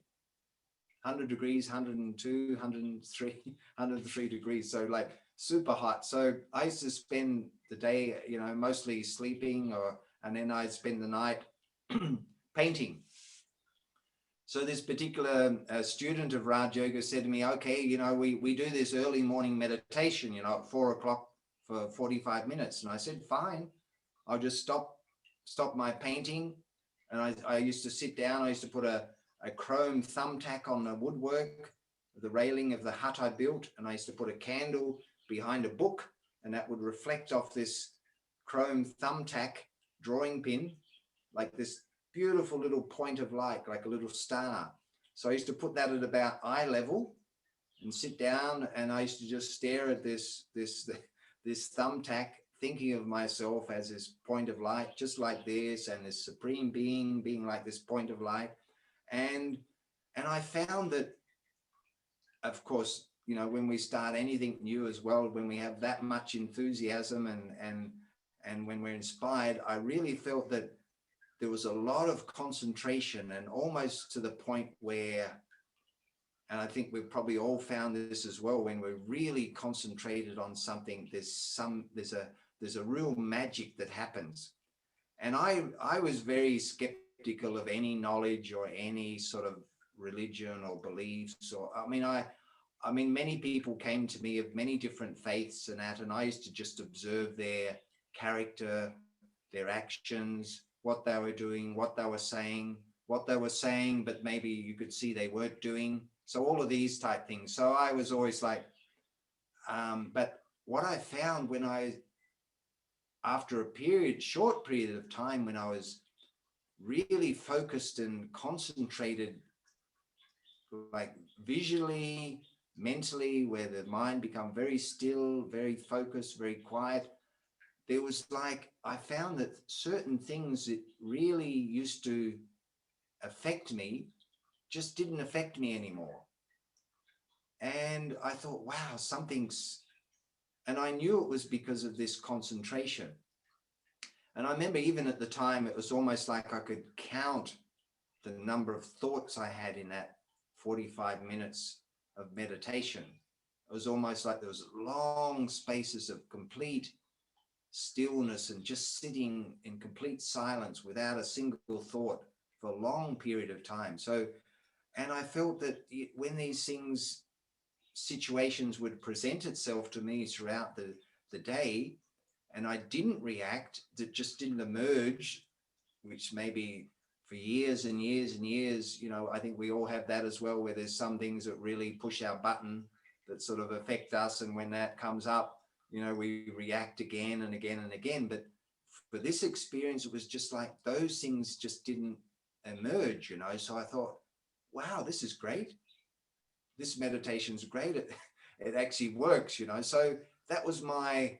100 degrees, 102, 103, 103 degrees. So like super hot. So I used to spend the day, you know, mostly sleeping, and then I'd spend the night painting. So this particular student of Raj Yoga said to me, "Okay, you know, we do this early morning meditation, you know, at 4 o'clock for 45 minutes. And I said, "Fine, I'll just stop my painting." And I used to sit down. I used to put a chrome thumbtack on the woodwork, the railing of the hut I built. And I used to put a candle behind a book, and that would reflect off this chrome thumbtack drawing pin, like this beautiful little point of light, like a little star. So I used to put that at about eye level and sit down, and I used to just stare at this thumbtack, thinking of myself as this point of light, just like this, and this supreme being like this point of light. And I found that, of course, you know, when we start anything new as well, when we have that much enthusiasm and and when we're inspired, I really felt that there was a lot of concentration, and almost to the point where, and I think we've probably all found this as well, when we're really concentrated on something, there's a real magic that happens. And I was very skeptical of any knowledge or any sort of religion or beliefs, or I mean many people came to me of many different faiths and that, and I used to just observe their character, their actions, what they were doing, what they were saying, but maybe you could see they weren't doing. So all of these type things. So I was always like, but what I found when after a short period of time, when I was really focused and concentrated, like visually, mentally, where the mind become very still, very focused, very quiet, there was like, I found that certain things that really used to affect me just didn't affect me anymore. And I thought, wow, and I knew it was because of this concentration. And I remember even at the time, it was almost like I could count the number of thoughts I had in that 45 minutes of meditation. It was almost like there was long spaces of complete stillness and just sitting in complete silence without a single thought for a long period of time. So, and I felt that when these situations would present itself to me throughout the day, and I didn't react, that just didn't emerge, which maybe for years and years and years, I think we all have that as well, where there's some things that really push our button that sort of affect us. And when that comes up, we react again and again and again. But for this experience, it was just like those things just didn't emerge. So I thought, wow, this is great. This meditation's great. It actually works. So that was my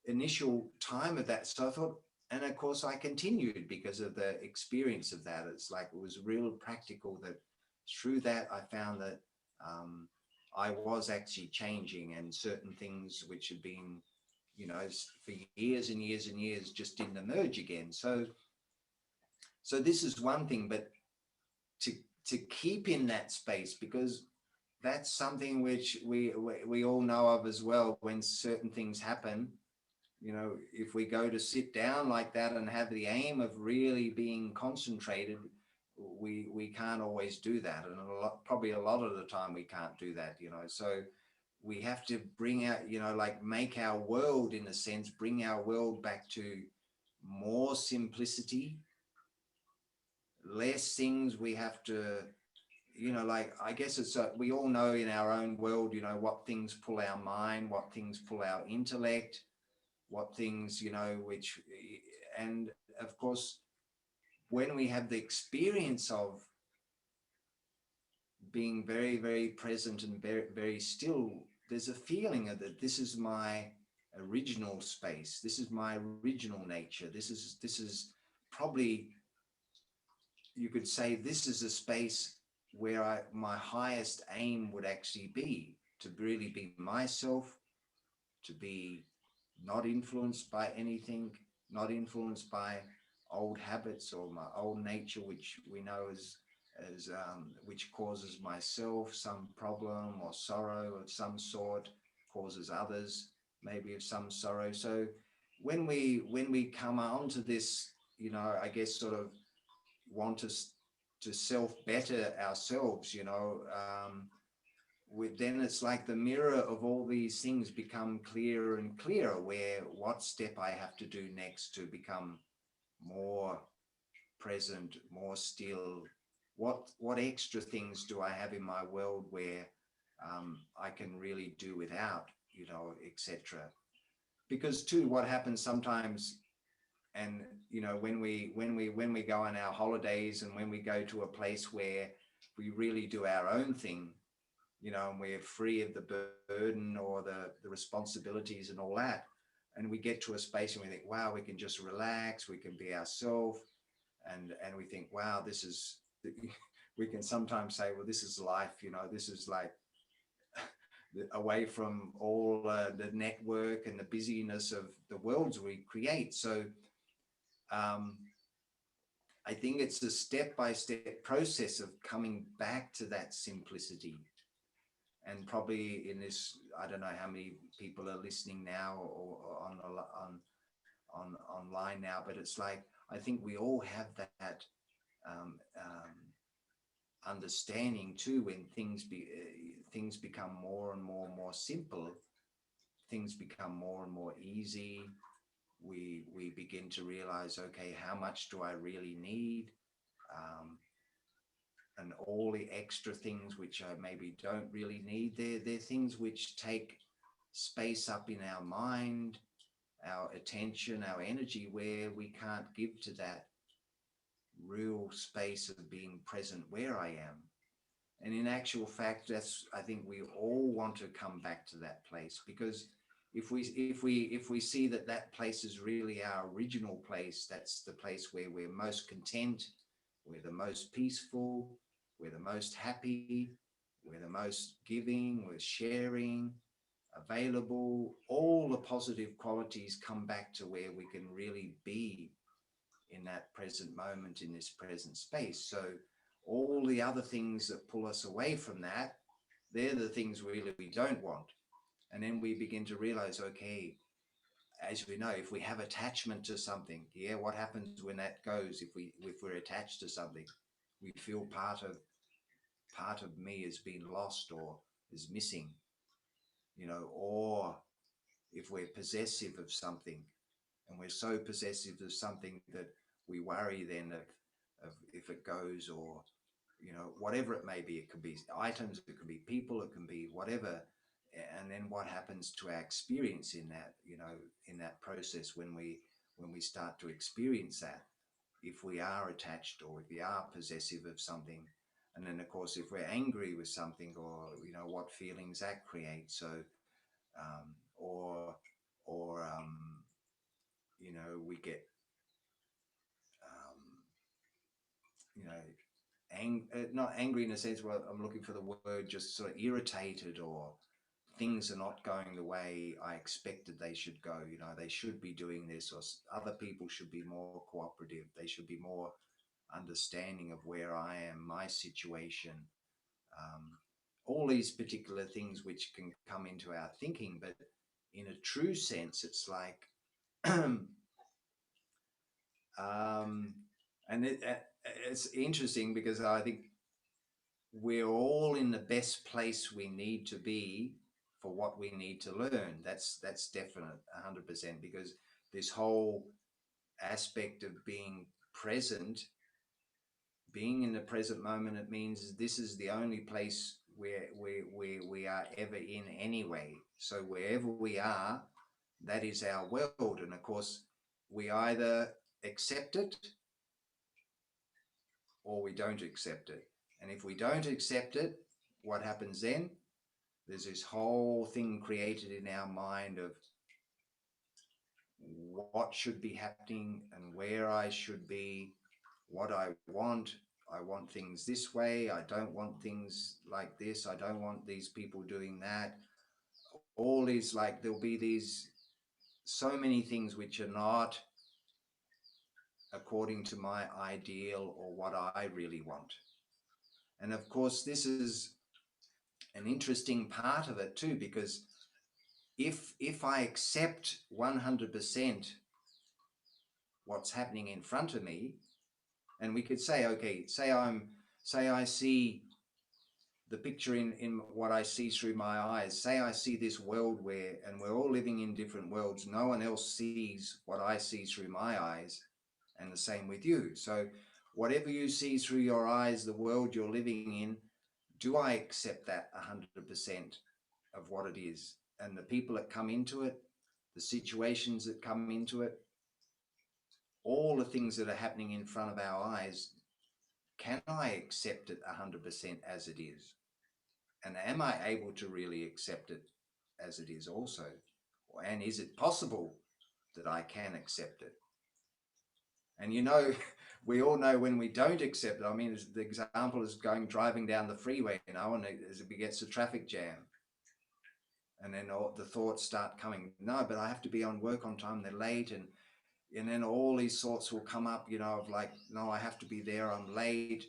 initial time of that. So I thought, and of course I continued because of the experience of that. It's like, it was real practical that through that I found that I was actually changing, and certain things which had been, for years and years and years just didn't emerge again. So this is one thing, but to to keep in that space, because that's something which we all know of as well. When certain things happen, if we go to sit down like that and have the aim of really being concentrated, we can't always do that, and probably a lot of the time we can't do that. So we have to bring out, like make our world, in a sense, bring our world back to more simplicity, less things we have to, like, I guess it's we all know in our own world, what things pull our mind, what things pull our intellect, what things, which, and of course, when we have the experience of being very, very present and very, very still, there's a feeling of that this is my original space, this is my original nature, this is probably, you could say, this is a space where my highest aim would actually be to really be myself, to be not influenced by anything, not influenced by old habits or my old nature, which we know as which causes myself some problem or sorrow of some sort, causes others maybe of some sorrow. So when we come onto this, I guess sort of want us to self better ourselves, then it's like the mirror of all these things become clearer and clearer, where what step I have to do next to become more present, more still. What extra things do I have in my world where I can really do without, etc. Because too, what happens sometimes, and when we go on our holidays, and when we go to a place where we really do our own thing, and we're free of the burden or the responsibilities and all that. And we get to a space and we think, wow, we can just relax, we can be ourselves. And we think, wow, this is, we can sometimes say, well, this is life, this is like, away from all the network and the busyness of the worlds we create. So um, I think it's a step-by-step process of coming back to that simplicity. And probably in this, I don't know how many people are listening now or online now, but it's like I think we all have that understanding too. When things become more and more simple, things become more and more easy. We begin to realize, okay, how much do I really need? Um, and all the extra things which I maybe don't really need, they're things which take space up in our mind, our attention, our energy, where we can't give to that real space of being present where I am. And in actual fact, that's, I think we all want to come back to that place, because if we see that that place is really our original place, that's the place where we're most content, we're the most peaceful, we're the most happy, we're the most giving, we're sharing, available, all the positive qualities come back to where we can really be in that present moment, in this present space. So all the other things that pull us away from that, they're the things really we don't want. And then we begin to realize, okay, as we know, if we have attachment to something, yeah, what happens when that goes? If we're attached to something, we feel part of me has been lost or is missing, or if we're possessive of something, and we're so possessive of something that we worry then of if it goes, or whatever it may be. It could be items, it could be people, it can be whatever. And then what happens to our experience in that, in that process, when we start to experience that, if we are attached or if we are possessive of something. And then of course, if we're angry with something, or what feelings that creates. So or we get um, you know not angry in a sense where I'm looking for the word, just sort of irritated, or things are not going the way I expected they should go. They should be doing this, or other people should be more cooperative. They should be more understanding of where I am, my situation. All these particular things which can come into our thinking, but in a true sense, it's like, um, and it's interesting because I think we're all in the best place we need to be for what we need to learn. That's definite, 100%, because this whole aspect of being present, being in the present moment, it means this is the only place we are ever in anyway. So wherever we are, that is our world. And of course, we either accept it or we don't accept it. And if we don't accept it, what happens then? There's this whole thing created in our mind of what should be happening and where I should be, what I want. I want things this way. I don't want things like this. I don't want these people doing that. All these, like, there'll be these so many things which are not according to my ideal or what I really want. And of course, this is an interesting part of it too, because if I accept 100% what's happening in front of me, and we could say, okay, say I see the picture in what I see through my eyes. Say I see this world and we're all living in different worlds. No one else sees what I see through my eyes, and the same with you. So whatever you see through your eyes, the world you're living in, do I accept that 100% of what it is? And the people that come into it, the situations that come into it, all the things that are happening in front of our eyes, can I accept it 100% as it is? And am I able to really accept it as it is also? And is it possible that I can accept it? And we all know when we don't accept it. I mean, the example is driving down the freeway, and it begets a traffic jam. And then all the thoughts start coming, no, but I have to be on work on time, they're late. And then all these thoughts will come up, of like, no, I have to be there, I'm late.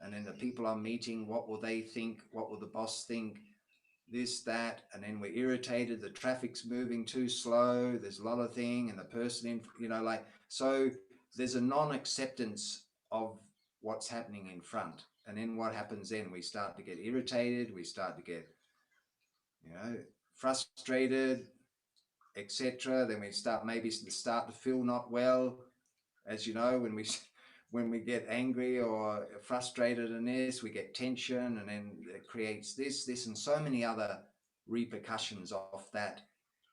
And then the people I'm meeting, what will they think? What will the boss think? This, that. And then we're irritated, the traffic's moving too slow, there's a lot of thing, and the person in, like, so there's a non-acceptance of what's happening in front. And then what happens then? We start to get irritated, we start to get, frustrated, etc. Then we start to feel not well, as you know, when we when we get angry or frustrated in this, we get tension, and then it creates this, and so many other repercussions off that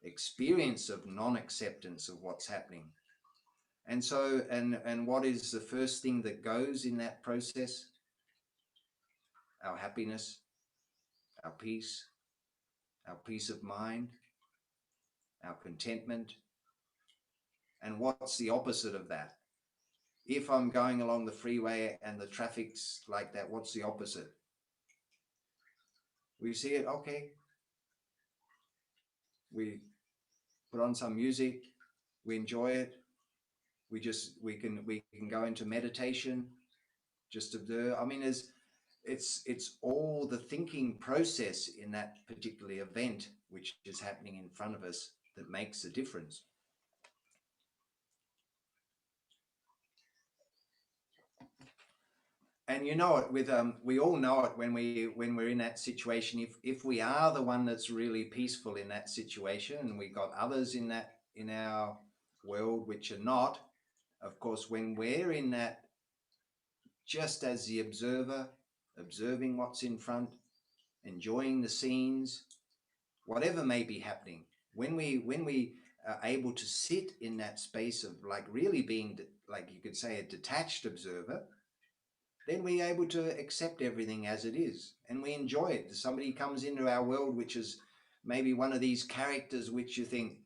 experience of non-acceptance of what's happening. And so, and what is the first thing that goes in that process? Our happiness, our peace of mind, our contentment. And what's the opposite of that? If I'm going along the freeway and the traffic's like that, what's the opposite? We see it, okay, we put on some music, we enjoy it, we can go into meditation, just observe. I mean, it's all the thinking process in that particular event which is happening in front of us that makes a difference. And you know it with we all know it when we're in that situation. If we are the one that's really peaceful in that situation, and we got others in our world which are not, of course, when we're in that, just as the observer, observing what's in front, enjoying the scenes, whatever may be happening, when we are able to sit in that space of like really being, like you could say, a detached observer, then we're able to accept everything as it is, and we enjoy it. Somebody comes into our world which is maybe one of these characters which you think,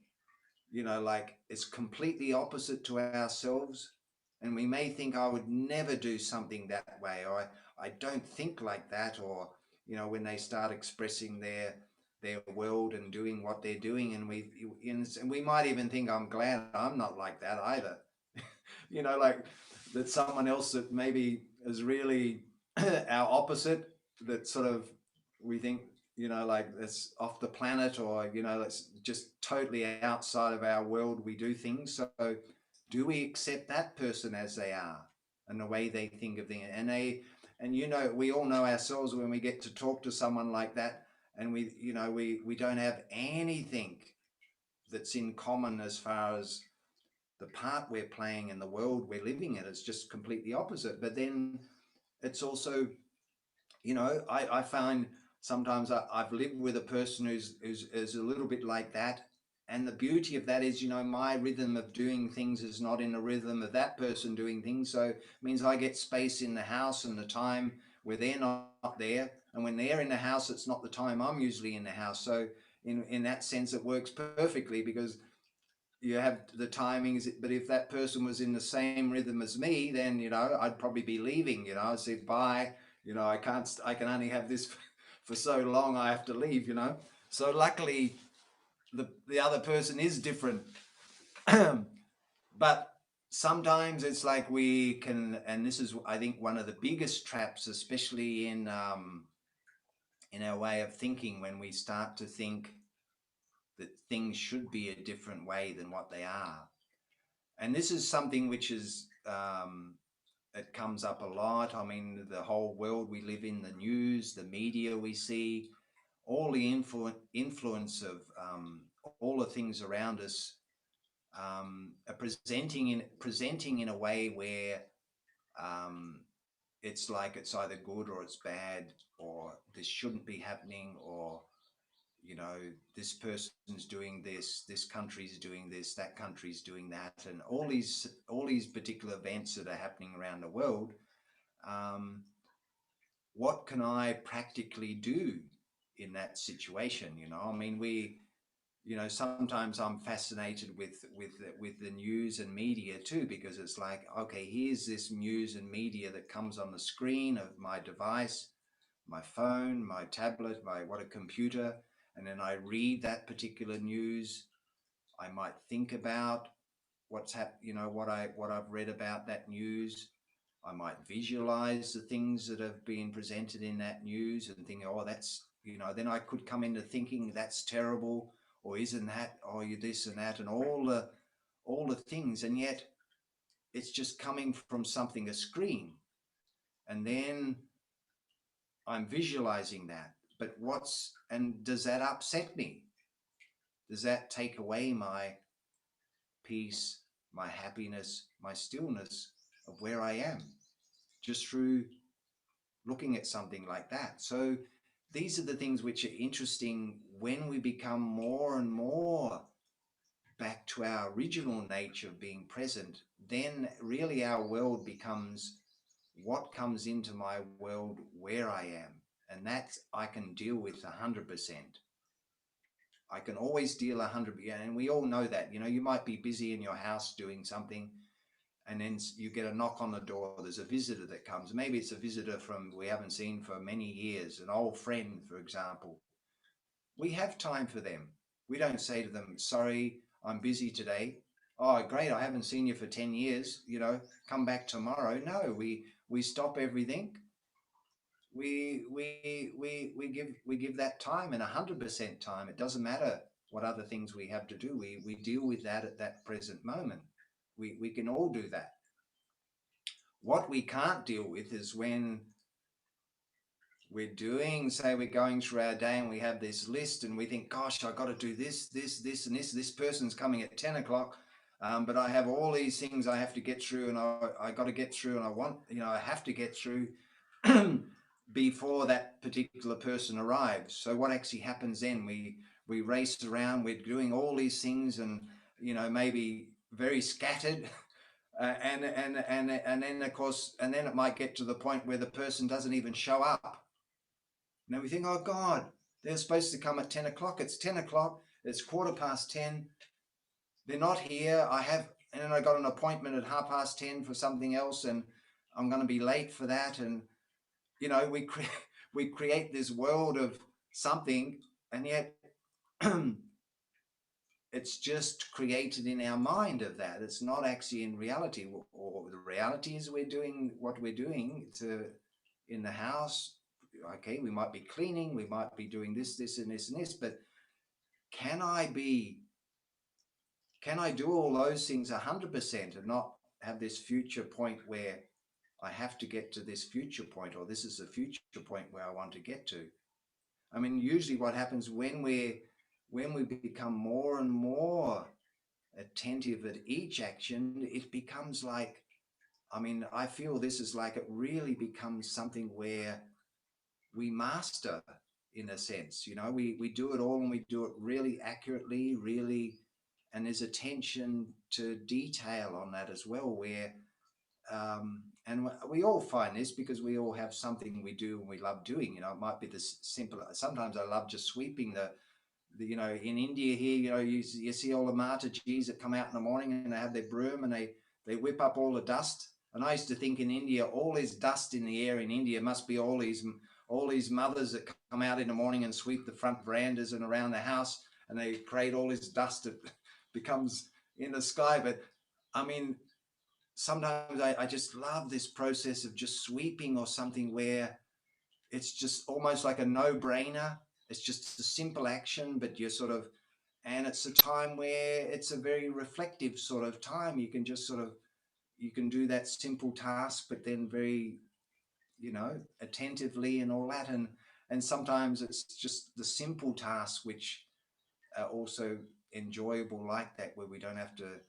like it's completely opposite to ourselves, and we may think, I would never do something that way, or I don't think like that, or when they start expressing their world and doing what they're doing, and we might even think, I'm glad I'm not like that either. Like that someone else that maybe is really our opposite, that sort of we think, like that's off the planet, or, that's just totally outside of our world. We do things. So do we accept that person as they are and the way they think of things? And we all know ourselves when we get to talk to someone like that, and we don't have anything that's in common as far as the part we're playing in the world we're living in. It's just completely opposite. But then it's also, I find sometimes I've lived with a person who's a little bit like that. And the beauty of that is, my rhythm of doing things is not in the rhythm of that person doing things. So it means I get space in the house and the time where they're not there. And when they're in the house, it's not the time I'm usually in the house. So in that sense, it works perfectly, because you have the timings. But if that person was in the same rhythm as me, then I'd probably be leaving. I said bye. I can only have this for so long. I have to leave. So luckily, the other person is different. But sometimes it's like we can, and this is, I think, one of the biggest traps, especially in our way of thinking, when we start to think that things should be a different way than what they are. And this is something which is, it comes up a lot. I mean, the whole world we live in, the news, the media we see, all the influence of all the things around us, are presenting in a way where, um, it's like it's either good or it's bad, or this shouldn't be happening, or this person's doing this country's doing this, that country's doing that, and all these particular events that are happening around the world. um, what can I practically do in that situation? I mean, sometimes I'm fascinated with the news and media too, because it's like, okay, here's this news and media that comes on the screen of my device, my phone, my tablet, my what a computer. and then I read that particular news. I might think about what I've read about that news. I might visualize the things that have been presented in that news and think, oh, that's, then I could come into thinking that's terrible, or isn't that, oh, you this and that, and all the things, and yet it's just coming from something, a screen, and then I'm visualizing that. But does that upset me? Does that take away my peace, my happiness, my stillness of where I am, just through looking at something like that? So these are the things which are interesting when we become more and more back to our original nature of being present. Then really our world becomes what comes into my world where I am. And that I can deal with 100%. I can always deal 100%. And we all know that. You might be busy in your house doing something, and then you get a knock on the door. There's a visitor that comes. Maybe it's a visitor from we haven't seen for many years, an old friend, for example. We have time for them. We don't say to them, sorry, I'm busy today. Oh, great, I haven't seen you for 10 years, come back tomorrow. No, we stop everything. We give that time, and 100% time. It doesn't matter what other things we have to do. We deal with that at that present moment. We can all do that. What we can't deal with is when say we're going through our day and we have this list and we think, gosh, I got to do this, and this. This person's coming at 10 o'clock, but I have all these things I have to get through, and I got to get through, and I have to get through before that particular person arrives. So what actually happens then? We race around. We're doing all these things, and maybe very scattered. And then of course, and then it might get to the point where the person doesn't even show up. And then we think, oh God, they're supposed to come at 10 o'clock. It's 10 o'clock. It's 10:15. They're not here. And then I got an appointment at 10:30 for something else, and I'm going to be late for that. And we create this world of something, and yet it's just created in our mind of that. It's not actually in reality. Or the reality is we're doing what we're doing in the house. Okay, we might be cleaning, we might be doing this and this and this, but can I do all those things 100% and not have this future point where I have to get to this future point, or this is the future point where I want to get to? I mean, usually what happens when we become more and more attentive at each action, it becomes like, I mean, I feel this is like it really becomes something where we master, in a sense. We do it all, and we do it really accurately, really, and there's attention to detail on that as well, where and we all find this because we all have something we do and we love doing. It might be this simple. Sometimes I love just sweeping in India here, you see all the Mataji's that come out in the morning and they have their broom and they whip up all the dust. And I used to think in India, all this dust in the air in India must be all these mothers that come out in the morning and sweep the front verandas and around the house, and they create all this dust that becomes in the sky. But I mean, sometimes I just love this process of just sweeping or something where it's just almost like a no-brainer. It's just a simple action, but and it's a time where it's a very reflective sort of time. You can just you can do that simple task, but then very, attentively and all that. And sometimes it's just the simple tasks which are also enjoyable like that, where we don't have to,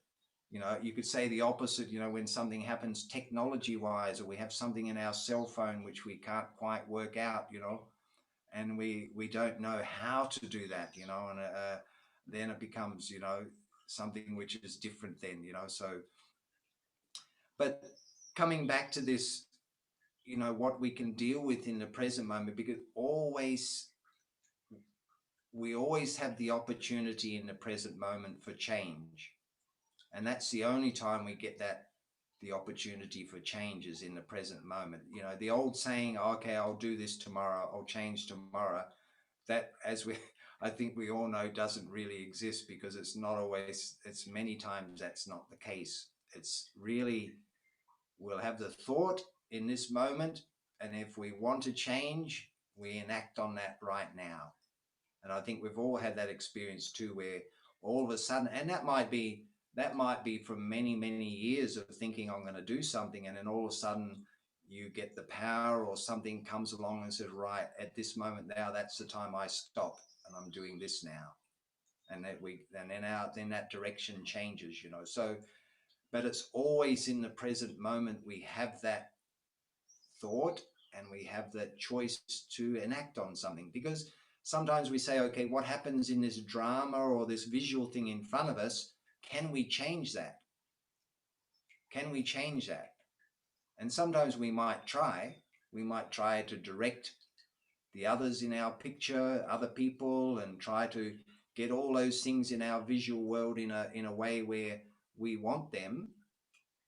you could say the opposite, when something happens technology wise, or we have something in our cell phone which we can't quite work out, and we don't know how to do that, and then it becomes, something which is different then, so. But coming back to this, what we can deal with in the present moment, because we always have the opportunity in the present moment for change. And that's the only time we get the opportunity for change is in the present moment. The old saying, okay, I'll do this tomorrow, I'll change tomorrow, that as we I think we all know doesn't really exist, because it's not always, it's many times that's not the case. It's really, we'll have the thought in this moment, and if we want to change, we enact on that right now. And I think we've all had that experience too, where all of a sudden, and that might be from many, many years of thinking I'm going to do something, and then all of a sudden you get the power, or something comes along and says, right, at this moment now, that's the time I stop, and I'm doing this now. And then that direction changes, So, but it's always in the present moment we have that thought, and we have that choice to enact on something. Because sometimes we say, okay, what happens in this drama or this visual thing in front of us? Can we change that? Can we change that? And sometimes we might try to direct the others in our picture, other people, and try to get all those things in our visual world in a way where we want them.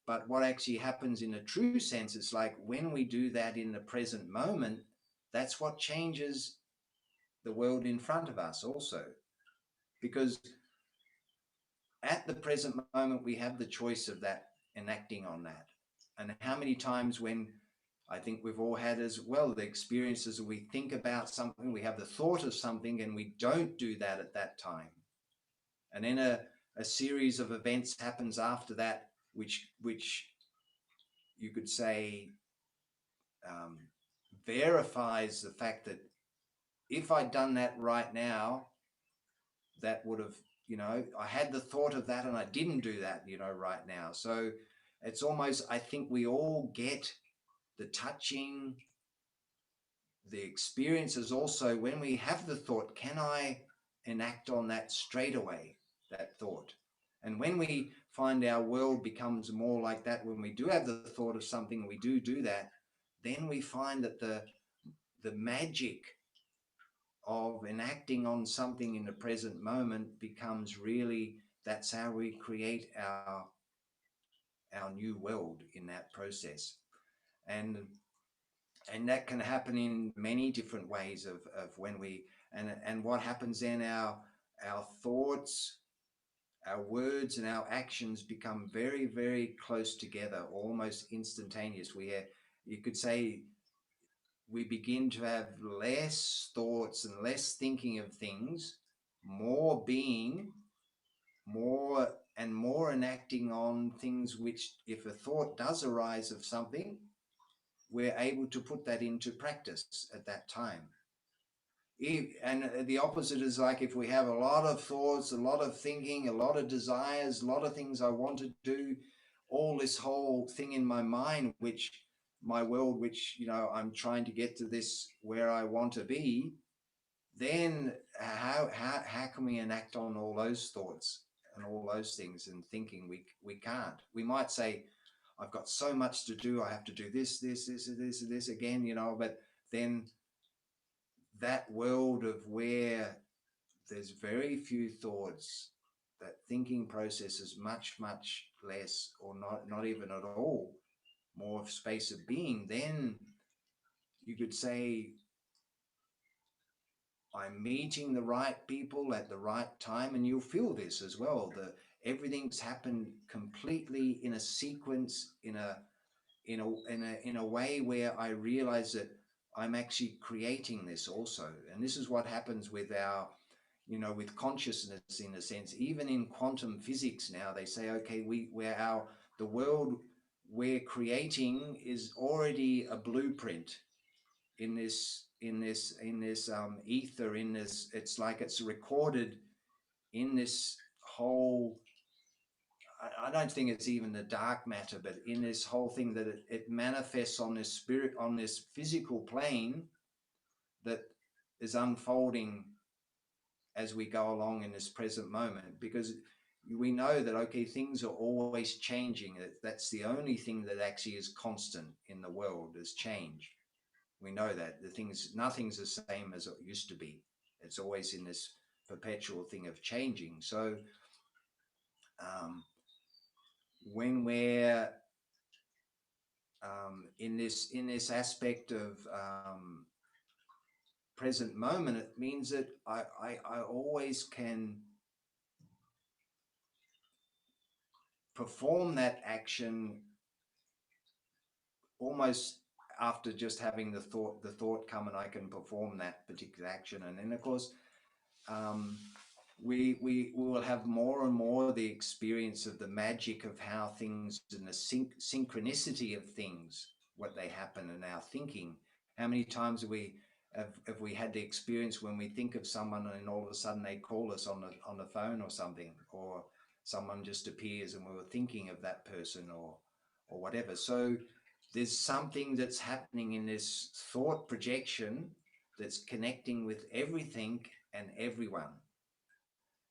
But what actually happens in a true sense, it's like when we do that in the present moment, that's what changes the world in front of us also. Because at the present moment, we have the choice of that, enacting on that. And how many times when I think we've all had as well the experiences where we think about something, we have the thought of something, and we don't do that at that time. And then a series of events happens after that, which you could say um, verifies the fact that if I'd done that right now, that would have, I had the thought of that and I didn't do that, right now. So it's almost, I think we all get the touching, the experiences also when we have the thought, can I enact on that straight away, that thought? And when we find our world becomes more like that, when we do have the thought of something, we do that, then we find that the magic of enacting on something in the present moment becomes really, that's how we create our new world in that process. And and that can happen in many different ways of when we, and what happens then, our thoughts, our words and our actions become very, very close together, almost instantaneous. You could say we begin to have less thoughts and less thinking of things, more being, more and more enacting on things, which if a thought does arise of something, we're able to put that into practice at that time. And the opposite is like if we have a lot of thoughts, a lot of thinking, a lot of desires, a lot of things I want to do, all this whole thing in my mind, which my world, which, I'm trying to get to this where I want to be, then how can we enact on all those thoughts and all those things and thinking? We can't. We might say, I've got so much to do, I have to do this again, but then that world of where there's very few thoughts, that thinking process is much, much less, or not even at all, more of space of being, then you could say, I'm meeting the right people at the right time. And you'll feel this as well. Everything's happened completely in a sequence, in a way where I realize that I'm actually creating this also. And this is what happens with with consciousness, in a sense. Even in quantum physics now, they say, okay, the world we're creating is already a blueprint in this ether, in this, it's like it's recorded in this whole, I don't think it's even the dark matter, but in this whole thing that it manifests on this spirit, on this physical plane that is unfolding as we go along in this present moment. Because we know that, okay, things are always changing. That's the only thing that actually is constant in the world, is change. We know that nothing's the same as it used to be. It's always in this perpetual thing of changing. So um, when we're in this aspect of present moment, it means that I always can perform that action almost after just having the thought come, and I can perform that particular action. And then of course, um, we will have more and more the experience of the magic of how things and the synchronicity of things, what they happen in our thinking. How many times have we had the experience when we think of someone and all of a sudden they call us on the phone or something, or someone just appears and we were thinking of that person, or whatever. So there's something that's happening in this thought projection that's connecting with everything and everyone.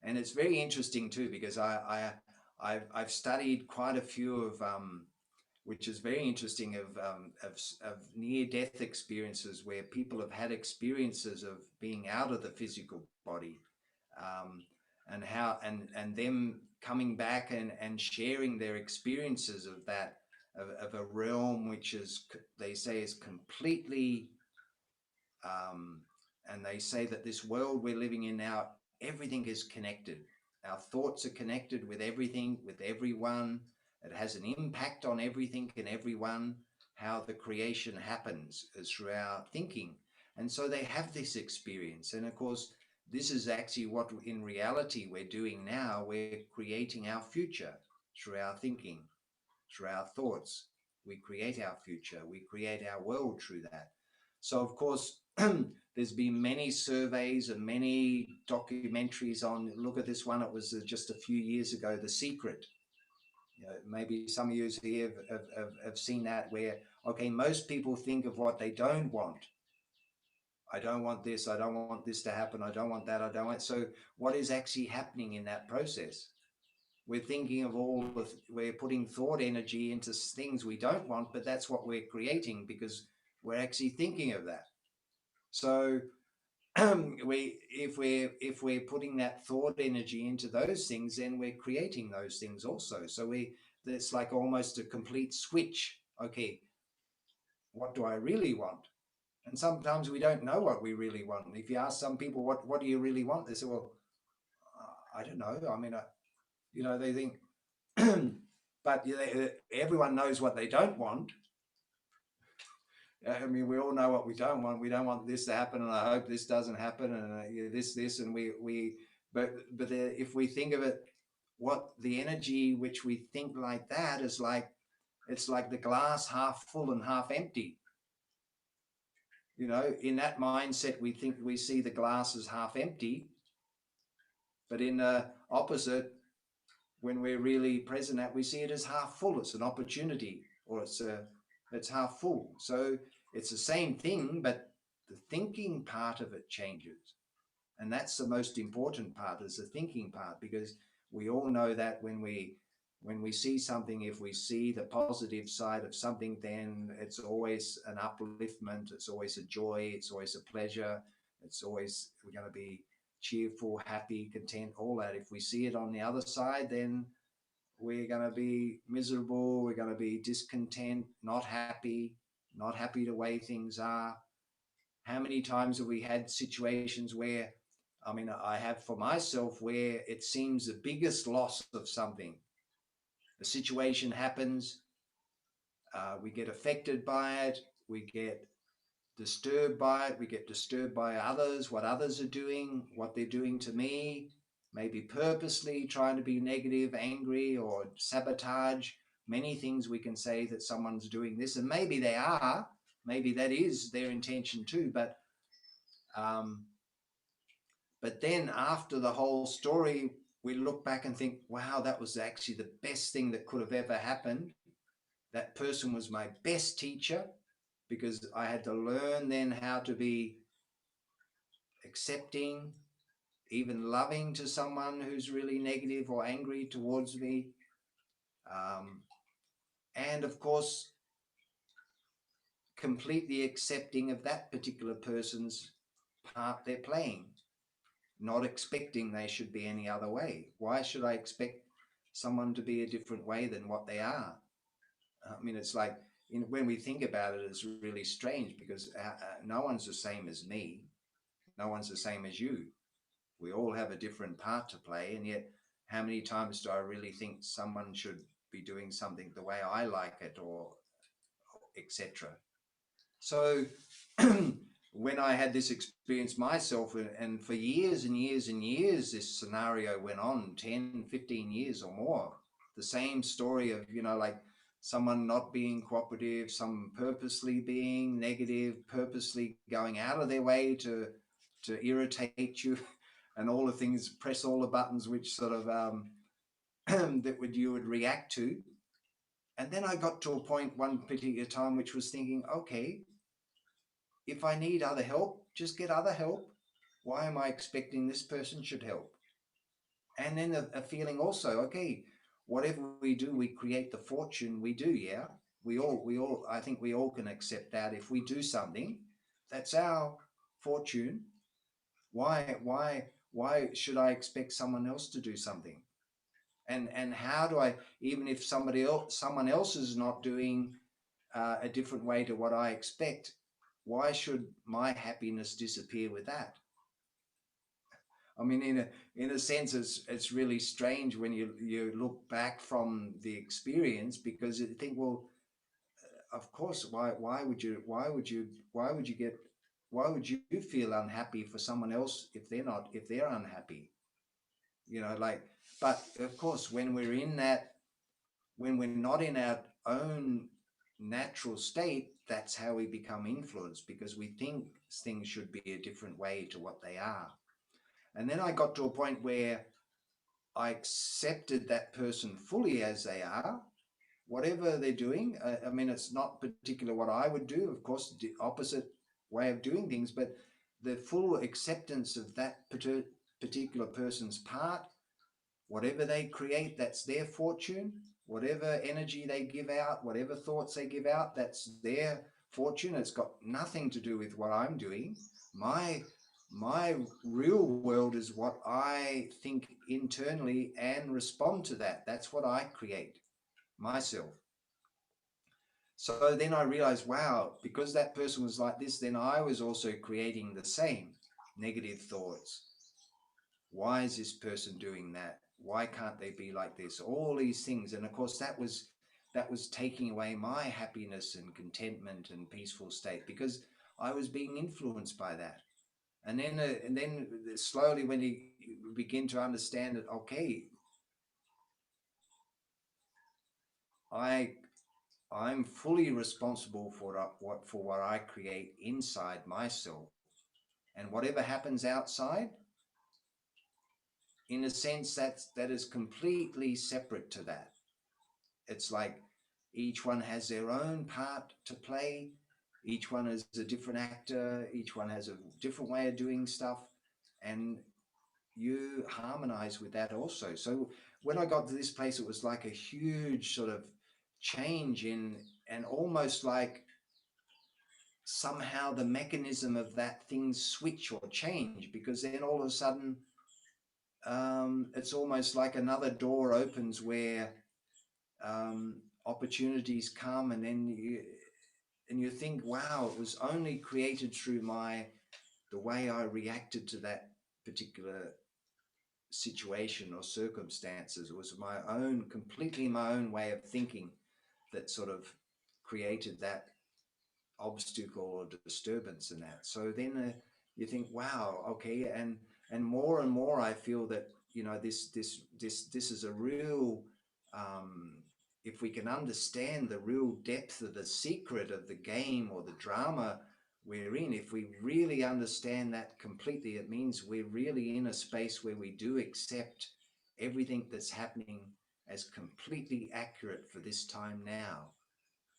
And it's very interesting too, because I've studied quite a few of which is very interesting, of near death experiences where people have had experiences of being out of the physical body, um, and them coming back and sharing their experiences of that, of a realm which is, they say, is completely, um, and they say that this world we're living in now, everything is connected. Our thoughts are connected with everything, with everyone. It has an impact on everything and everyone. How the creation happens is through our thinking. And so they have this experience. And of course, this is actually what in reality we're doing now. We're creating our future through our thinking, through our thoughts. We create our future, we create our world through that. So, of course, there's been many surveys and many documentaries on. Look at this one, it was just a few years ago, The Secret. Maybe some of you here have seen that, where, okay, most people think of what they don't want. I don't want this, I don't want this to happen, I don't want that, I don't want. So, what is actually happening in that process? We're thinking of all of, we're putting thought energy into things we don't want, but that's what we're creating because we're actually thinking of that. So if we're putting that thought energy into those things, then we're creating those things also. So it's like almost a complete switch. Okay, what do I really want? And sometimes we don't know what we really want. If you ask some people, what do you really want? They say, well, I don't know. I mean, they think, but everyone knows what they don't want. I mean, we all know what we don't want. We don't want this to happen, and I hope this doesn't happen, and this, and if we think of it, what the energy which we think like that is like, it's like the glass half full and half empty. In that mindset, we think we see the glass as half empty, but in the opposite, when we're really present at, we see it as half full. It's an opportunity, or it's half full. So it's the same thing, but the thinking part of it changes, and that's the most important part, is the thinking part, because we all know that when we see something, if we see the positive side of something, then it's always an upliftment, it's always a joy, it's always a pleasure, it's always, we're going to be cheerful, happy, content, all that. If we see it on the other side, then we're going to be miserable, we're going to be discontent, not happy the way things are. How many times have we had situations where, I mean, I have for myself, where it seems the biggest loss of something, a situation happens, we get affected by it, we get disturbed by it, we get disturbed by others, what others are doing, what they're doing to me, maybe purposely trying to be negative, angry, or sabotage. Many things we can say that someone's doing this, and maybe they are, maybe that is their intention too, um, but then after the whole story, we look back and think, wow, that was actually the best thing that could have ever happened. That person was my best teacher, because I had to learn then how to be accepting, even loving to someone who's really negative or angry towards me. Um, and of course, completely accepting of that particular person's part they're playing, not expecting they should be any other way. Why should I expect someone to be a different way than what they are? I mean, it's like, when we think about it, it's really strange, because no one's the same as me. No one's the same as you. We all have a different part to play, and yet how many times do I really think someone should be doing something the way I like it, or etc. So when I had this experience myself, and for years and years and years, this scenario went on 10, 15 years or more. The same story of, like someone not being cooperative, some purposely being negative, purposely going out of their way to irritate you, and all the things, press all the buttons which sort of that would you would react to. And then I got to a point one particular time which was thinking, okay, if I need other help, just get other help. Why am I expecting this person should help? And then a feeling also, okay, whatever we do, we create the fortune we do. Yeah, we all. I think we all can accept that. If we do something, that's our fortune. Why should I expect someone else to do something? And how do I, even if someone else is not doing a different way to what I expect, why should my happiness disappear with that? I mean, in a sense, it's really strange when you look back from the experience, because you think, well, of course, why would you feel unhappy for someone else if they're unhappy? Like, but of course, when we're not in our own natural state, that's how we become influenced, because we think things should be a different way to what they are. And then I got to a point where I accepted that person fully as they are, whatever they're doing. I mean, it's not particular what I would do, of course, the opposite way of doing things, but the full acceptance of that particular person's part. Whatever they create, that's their fortune. Whatever energy they give out, whatever thoughts they give out, that's their fortune. It's got nothing to do with what I'm doing. My real world is what I think internally and respond to that. That's what I create myself. So then I realized, wow, because that person was like this, then I was also creating the same negative thoughts. Why is this person doing that? Why can't they be like this? All these things. And of course, that was taking away my happiness and contentment and peaceful state, because I was being influenced by that. And then slowly, when you begin to understand that, okay, I I'm fully responsible for what I create inside myself, and whatever happens outside, in a sense, that is completely separate to that. It's like each one has their own part to play. Each one is a different actor. Each one has a different way of doing stuff, and you harmonize with that also. So when I got to this place, it was like a huge sort of change and almost like somehow the mechanism of that thing switch or change, because then all of a sudden it's almost like another door opens where opportunities come, and you think, wow, it was only created through the way I reacted to that particular situation or circumstances. It was completely my own way of thinking that sort of created that obstacle or disturbance in that. So then you think, wow, okay, and more I feel that this is a real, if we can understand the real depth of the secret of the game or the drama we're in, if we really understand that completely, it means we're really in a space where we do accept everything that's happening as completely accurate for this time now.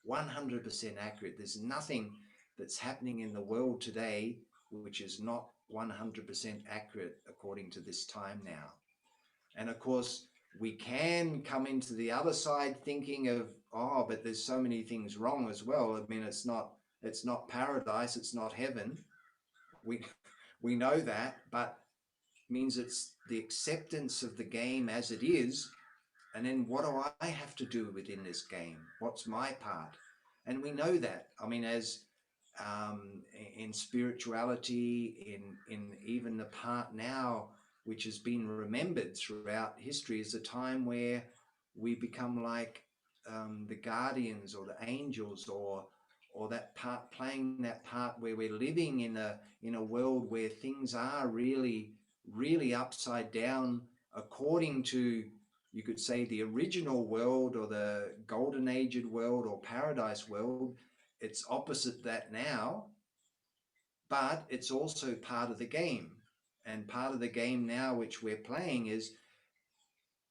100% accurate. There's nothing that's happening in the world today which is not 100% accurate according to this time now. And of course, we can come into the other side thinking of, oh, but there's so many things wrong as well. I mean, it's not paradise, it's not heaven. We we know that, but means it's the acceptance of the game as it is. And then what do I have to do within this game? What's my part? And we know that. I mean, in spirituality, in even the part now which has been remembered throughout history as a time where we become like the guardians or the angels, or that part, playing that part where we're living in a world where things are really upside down according to, you could say, the original world or the golden aged world or paradise world. It's opposite that now, but it's also part of the game. And part of the game now, which we're playing, is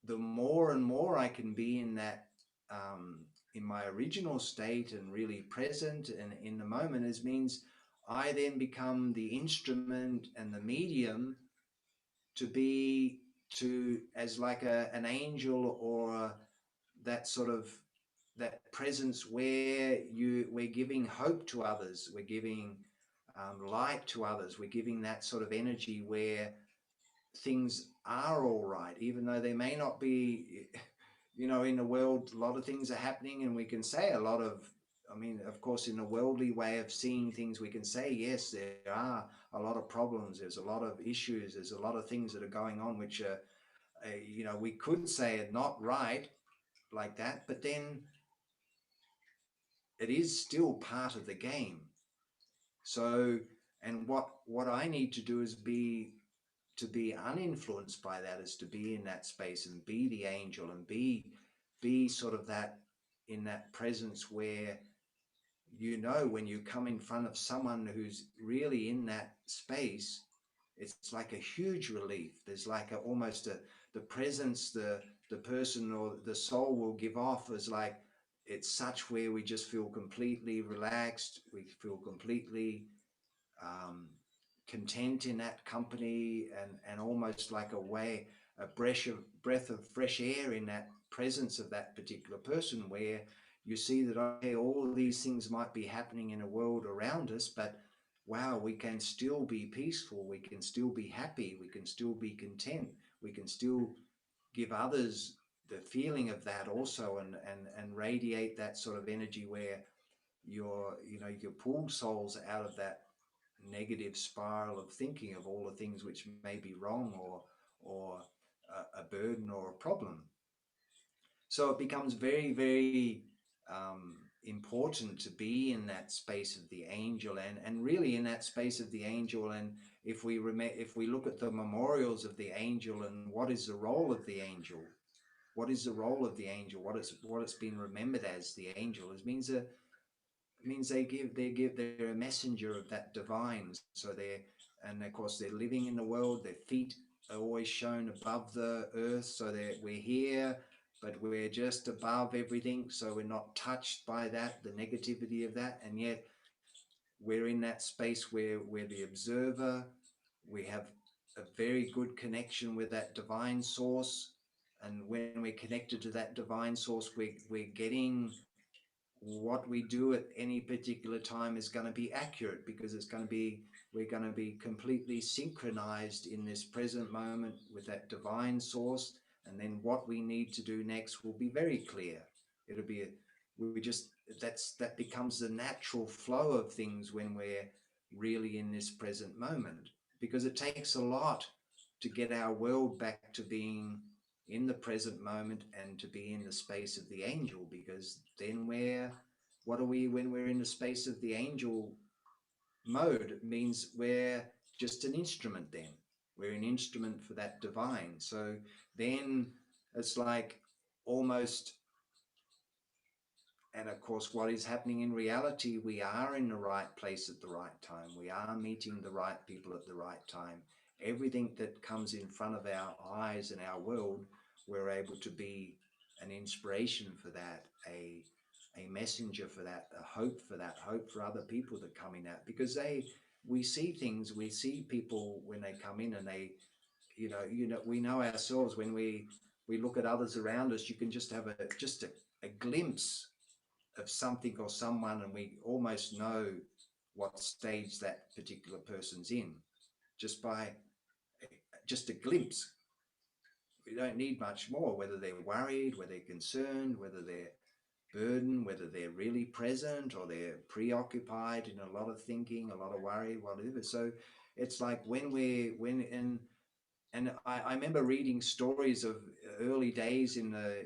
the more and more I can be in that, in my original state and really present and in the moment, is means I then become the instrument and the medium to be, to, as like an angel, or that sort of, that presence where we're giving hope to others, we're giving light to others, we're giving that sort of energy where things are all right, even though they may not be. In the world, a lot of things are happening, and we can say a lot of, I mean, of course, in a worldly way of seeing things, we can say, yes, there are a lot of problems, there's a lot of issues, there's a lot of things that are going on, which are, we could say are not right, like that, but then it is still part of the game. So, and what I need to do is to be uninfluenced by that, is to be in that space and be the angel, and be sort of that, in that presence where, when you come in front of someone who's really in that space, it's like a huge relief. There's like almost the presence, the person or the soul will give off, is like, it's such where we just feel completely relaxed, we feel completely um, content in that company, and almost like a breath of fresh air in that presence of that particular person, where you see that, okay, all of these things might be happening in a world around us, but wow, we can still be peaceful, we can still be happy, we can still be content, we can still give others the feeling of that also, and radiate that sort of energy where you pull souls out of that negative spiral of thinking of all the things which may be wrong, or a burden or a problem. So it becomes very, very important to be in that space of the angel, and really in that space of the angel. And if we look at the memorials of the angel, and what is the role of the angel, what is the role of the angel, what it's been remembered as the angel, is means they're a messenger of that divine. So and of course they're living in the world, their feet are always shown above the earth, so we're here, but we're just above everything, so we're not touched by that, the negativity of that, and yet we're in that space where we're the observer. We have a very good connection with that divine source, and when we're connected to that divine source, we're getting what we do at any particular time is going to be accurate, because we're going to be completely synchronized in this present moment with that divine source. And then what we need to do next will be very clear. It'll be we just that becomes the natural flow of things when we're really in this present moment, because it takes a lot to get our world back to being in the present moment and to be in the space of the angel. Because then what are we when we're in the space of the angel mode? It means we're just an instrument. Then we're an instrument for that divine. So then it's like almost, and of course, what is happening in reality, we are in the right place at the right time. We are meeting the right people at the right time. Everything that comes in front of our eyes in our world, we're able to be an inspiration for that, a messenger for that, a hope for that, hope for other people that come in that, because we see things, we see people when they come in, and they, we know ourselves when we look at others around us. You can just have a glimpse of something or someone, and we almost know what stage that particular person's in, just by just a glimpse. We don't need much more, whether they're worried, whether they're concerned, whether they're burden, whether they're really present or they're preoccupied in a lot of thinking, a lot of worry, whatever. So it's like and I remember reading stories of early days in the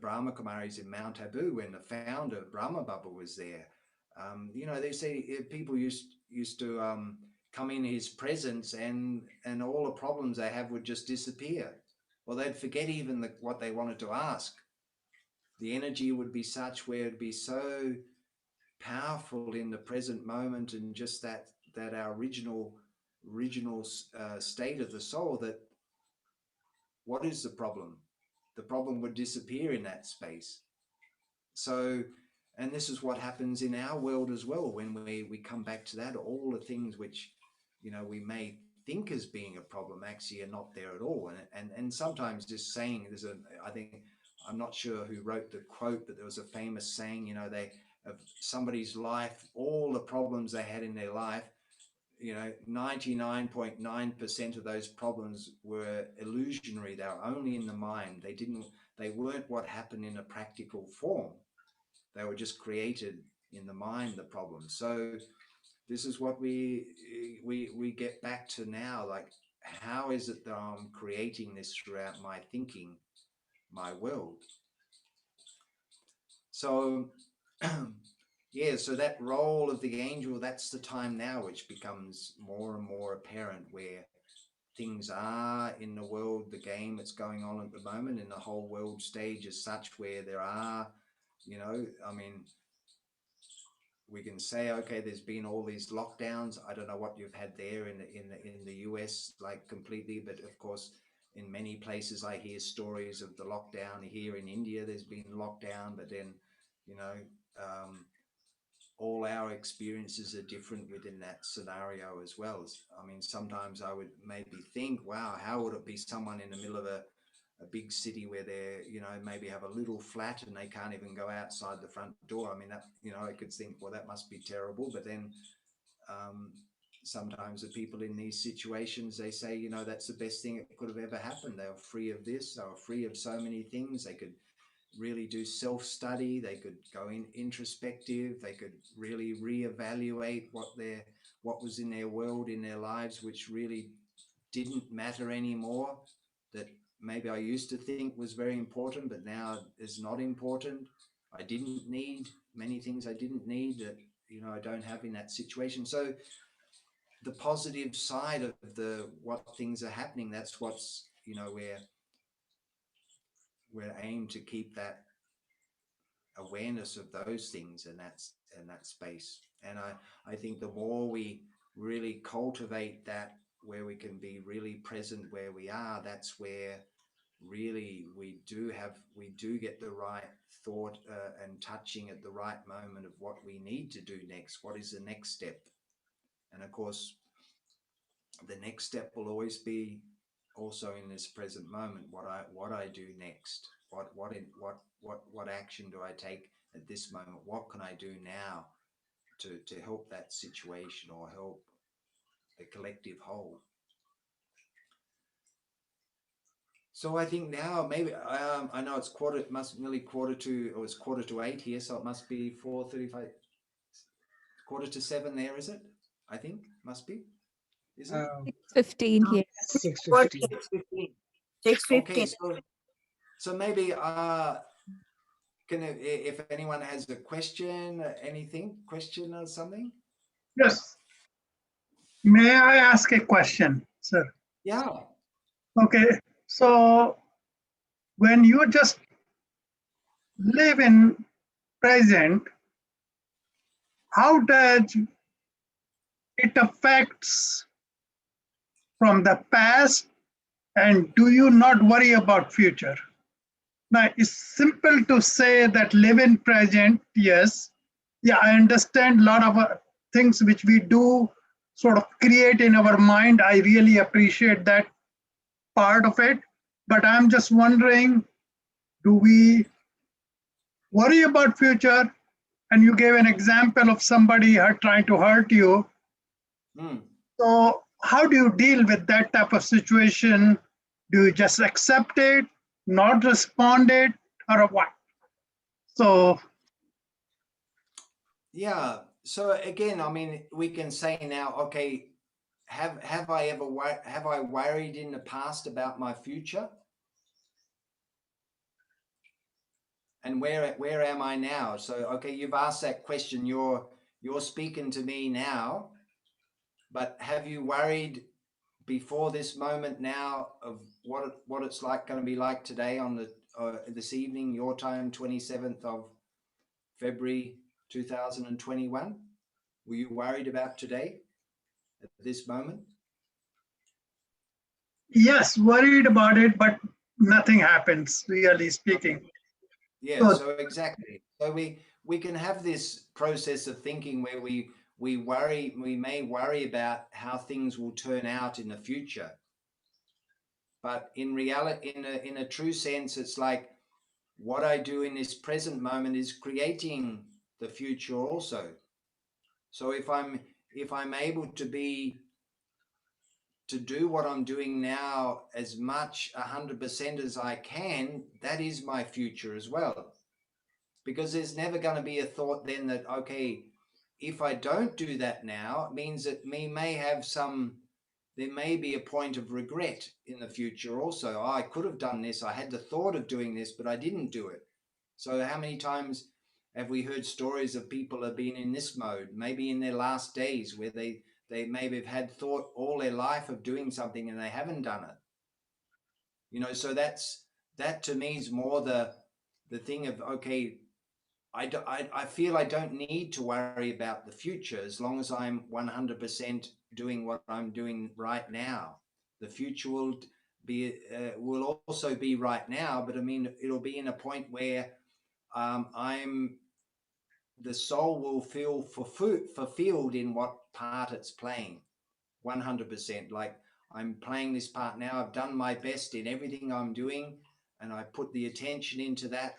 Brahma Kumaris in Mount Abu, when the founder Brahma Baba was there. They say people used to come in his presence, and all the problems they have would just disappear. Well, they'd forget even what they wanted to ask. The energy would be such where it'd be so powerful in the present moment, and just that our original state of the soul, that what is the problem? The problem would disappear in that space. So, and this is what happens in our world as well. When we come back to that, all the things which, we may think as being a problem actually are not there at all. And sometimes just saying, I think, I'm not sure who wrote the quote, but there was a famous saying, they, of somebody's life, all the problems they had in their life, 99.9% of those problems were illusionary. They were only in the mind. They weren't what happened in a practical form. They were just created in the mind, the problems. So this is what we get back to now. Like, how is it that I'm creating this throughout my thinking, my world? So yeah, so that role of the angel, that's the time now which becomes more and more apparent, where things are in the world, the game that's going on at the moment in the whole world stage is such where there are, I mean, we can say, okay, there's been all these lockdowns. I don't know what you've had there in the US, like completely, but of course, in many places I hear stories of the lockdown. Here in India, there's been lockdown, but then, you know, um, all our experiences are different within that scenario as well. I mean, sometimes I would maybe think, wow, how would it be someone in the middle of a big city where they're, maybe have a little flat and they can't even go outside the front door? I mean, that, I could think, well, that must be terrible. But then sometimes the people in these situations, they say, that's the best thing that could have ever happened. They were free of this. They were free of so many things. They could really do self-study. They could go in introspective. They could really reevaluate what was in their world, in their lives, which really didn't matter anymore, that maybe I used to think was very important, but now is not important. I didn't need many things. I didn't need that, I don't have in that situation. So the positive side of what things are happening, that's what's, we're aimed to keep that awareness of those things in that space. And I think the more we really cultivate that, where we can be really present where we are, that's where really we do get the right thought and touching at the right moment of what we need to do next. What is the next step? And of course, the next step will always be also in this present moment. What I do next? What action do I take at this moment? What can I do now to help that situation or help the collective whole? So I think now maybe I know it's it must nearly it was 7:45 here, so it must be 4:35, 6:45 there, is it? I think must be, is it? 15 here. 6:15. 6:15. 6:15. Okay, so maybe if anyone has a question, question or something? Yes. May I ask a question, sir? Yeah. Okay. So when you just live in present, how does it affects from the past, and do you not worry about future? Now, it's simple to say that live in present, yes. Yeah, I understand a lot of things which we do sort of create in our mind. I really appreciate that part of it. But I'm just wondering, do we worry about future? And you gave an example of somebody trying to hurt you. So how do you deal with that type of situation? Do you just accept it? not responded, or what? So Yeah. So again, I mean, we can say now, okay, have I ever have I worried in the past about my future? And where am I now? So okay, you've asked that question. You're speaking to me now, but have you worried before this moment now of what it's like going to be like today on the this evening, your time, 27th of February 2021? Were you worried about today at this moment? yes, worried about it, but nothing happens, really speaking. Yeah, So so exactly. So we can have this process of thinking where we worry, we may worry about how things will turn out in the future. But in reality, in a true sense, it's like what I do in this present moment is creating the future also. So if I'm able to do what I'm doing now as much 100% as I can, that is my future as well. Because there's never going to be a thought then that, okay, if I don't do that now, it means that there may be a point of regret in the future also. Oh, I could have done this. I had the thought of doing this, but I didn't do it. So how many times have we heard stories of people have been in this mode, maybe in their last days, where they maybe have had thought all their life of doing something and they haven't done it. So that to me is more the thing of, okay, I feel I don't need to worry about the future as long as I'm 100% doing what I'm doing right now. The future will also be right now, but I mean it'll be in a point where the soul will feel fulfilled in what part it's playing, 100%. Like I'm playing this part now. I've done my best in everything I'm doing, and I put the attention into that.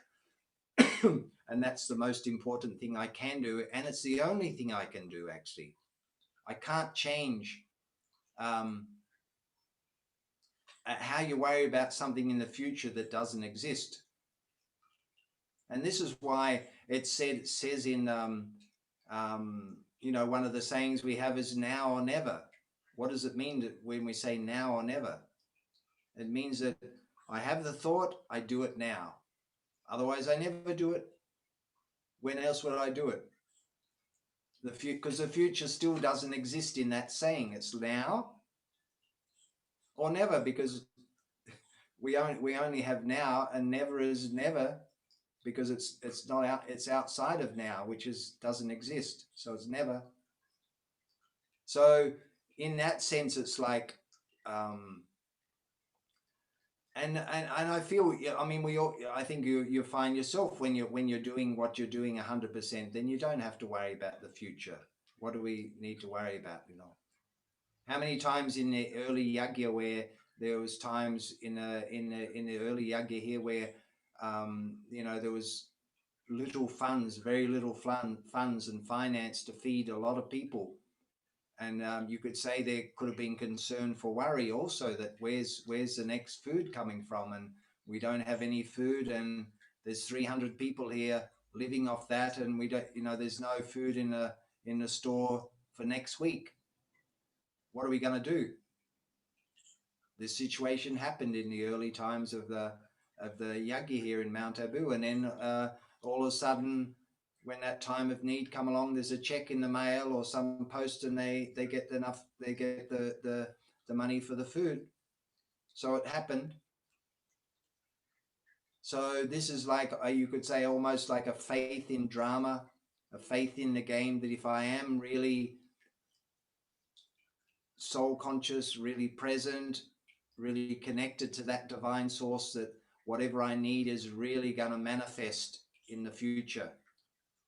And that's the most important thing I can do, and it's the only thing I can do. Actually, I can't change how you worry about something in the future that doesn't exist. And this is why it says in one of the sayings we have is now or never. What does it mean when we say now or never? It means that I have the thought, I do it now. Otherwise, I never do it. When else would I do it? Because the future still doesn't exist in that saying. It's now or never, because we only have now, and never is never, because it's not out. It's outside of now, which doesn't exist. So it's never. So in that sense, it's like, and I feel, I mean, I think you find yourself when you're doing what you're doing 100%, then you don't have to worry about the future. What do we need to worry about? How many times in the early Yagya where there was times in the early Yagya here where there was very little funds and finance to feed a lot of people. And you could say there could have been concern for worry also, that where's the next food coming from, and we don't have any food, and there's 300 people here living off that, and we don't, there's no food in the store for next week. What are we going to do? This situation happened in the early times of the Yagi here in Mount Abu, and then all of a sudden, when that time of need come along, there's a check in the mail or some post, and they get the money for the food. So it happened. So this is like, you could say, almost like a faith in drama, a faith in the game, that if I am really soul conscious, really present, really connected to that divine source, that whatever I need is really going to manifest in the future.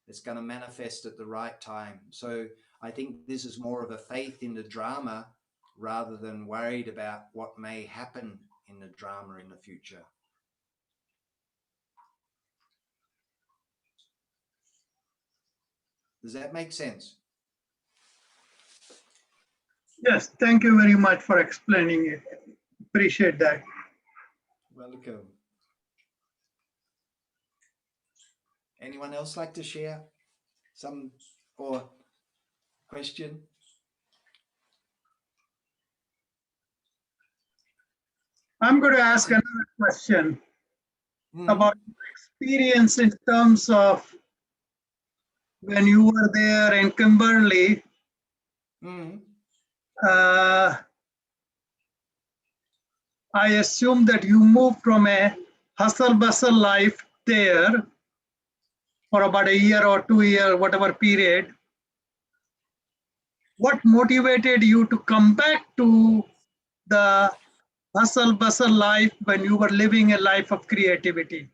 It's going to manifest at the right time. So I think this is more of a faith in the drama rather than worried about what may happen in the drama in the future. Does that make sense? yes, thank you very much for explaining it. Appreciate that. Welcome. Anyone else like to share some or question? I'm going to ask another question Mm, about experience in terms of when you were there in Kimberley. mm. Uh, I assume that you moved from a hustle bustle life there for about a year or 2 year, whatever period. What motivated you to come back to the hustle bustle life when you were living a life of creativity?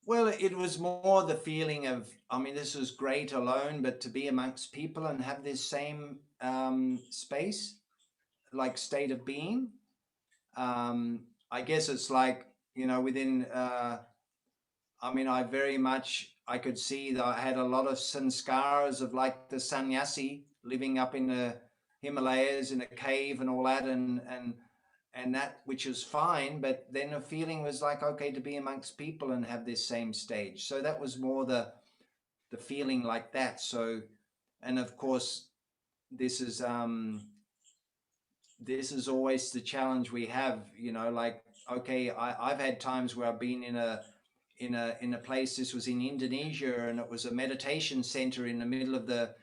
Well, it was more the feeling of, I mean, this was great alone, but to be amongst people and have this same space, like state of being. I guess it's like, within, I mean, I could see that I had a lot of sanskaras of like the sannyasi living up in the Himalayas in a cave and all that, and that, which is fine, but then the feeling was like, okay, to be amongst people and have this same stage. So that was more the feeling like that. So, and of course, this is this is always the challenge we have, like, okay, I've had times where I've been in a place. This was in Indonesia, and it was a meditation center in the middle of the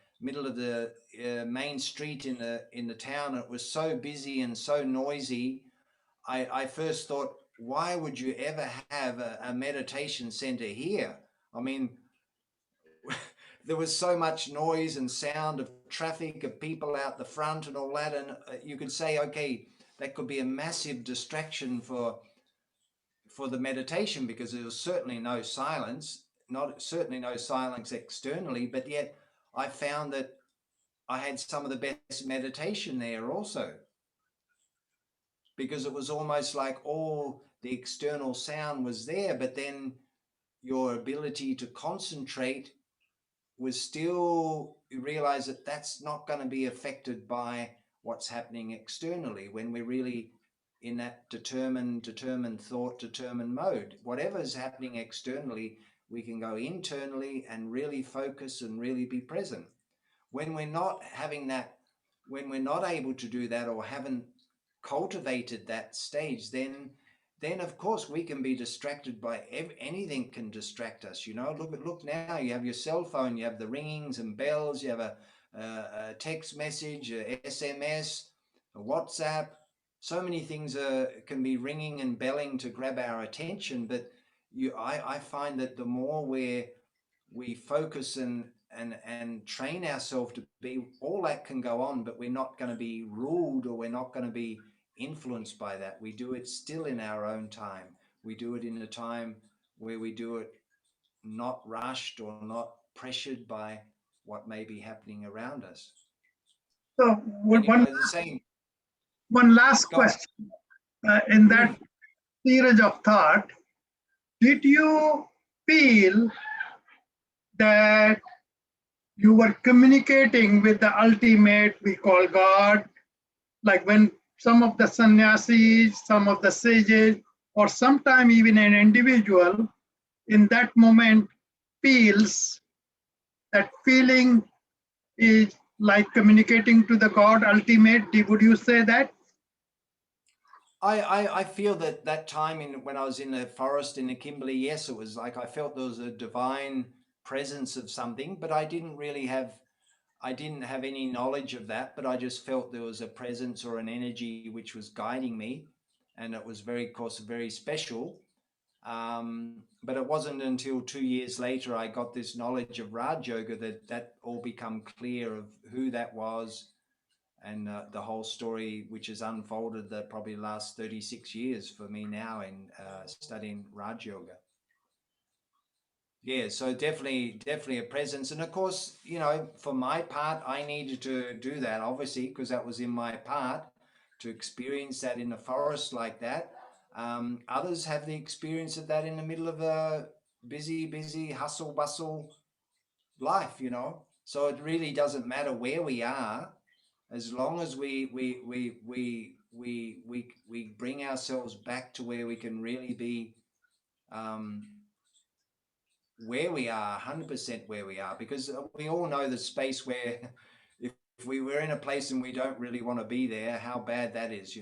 main street in the town. It was so busy and so noisy. I first thought, why would you ever have a meditation center here? I mean, there was so much noise and sound of traffic, of people out the front and all that, and you could say, okay, that could be a massive distraction for the meditation, because there was certainly no silence, not certainly no silence externally, but yet I found that I had some of the best meditation there also, because it was almost like all the external sound was there, but then your ability to concentrate was still, you realize that that's not going to be affected by what's happening externally when we're really in that determined thought, determined mode. Whatever is happening externally, we can go internally and really focus and really be present. When we're not having that, when we're not able to do that or haven't cultivated that stage, then of course we can be distracted by anything. Can distract us. Look now, you have your cell phone, you have the ringings and bells, you have a text message, a SMS, a WhatsApp. So many things can be ringing and belling to grab our attention, but I find that the more we focus and train ourselves to be, all that can go on, but we're not going to be ruled, or we're not going to be influenced by that. We do it still in our own time. We do it in a time where we do it not rushed or not pressured by what may be happening around us. So Anyway, the same. one last Go. question. In that series of thought, did you feel that you were communicating with the ultimate, we call God, like when some of the sannyasis, some of the sages, or sometime even an individual in that moment feels that feeling is like communicating to the God ultimate? Would you say that? I feel that time when I was in the forest in the Kimberley, yes, it was like I felt there was a divine presence of something, but I didn't have any knowledge of that, but I just felt there was a presence or an energy which was guiding me, and it was very, of course, very special. But it wasn't until 2 years later I got this knowledge of Raj Yoga that all become clear of who that was, and the whole story, which has unfolded the probably last 36 years for me now in studying Raj Yoga. Yeah, so definitely a presence. And of course, for my part, I needed to do that, obviously, because that was in my part to experience that in the forest like that. Others have the experience of that in the middle of a busy hustle bustle life. So it really doesn't matter where we are, as long as we bring ourselves back to where we can really be um, where we are, 100% where we are, because we all know the space where if we were in a place and we don't really want to be there, how bad that is,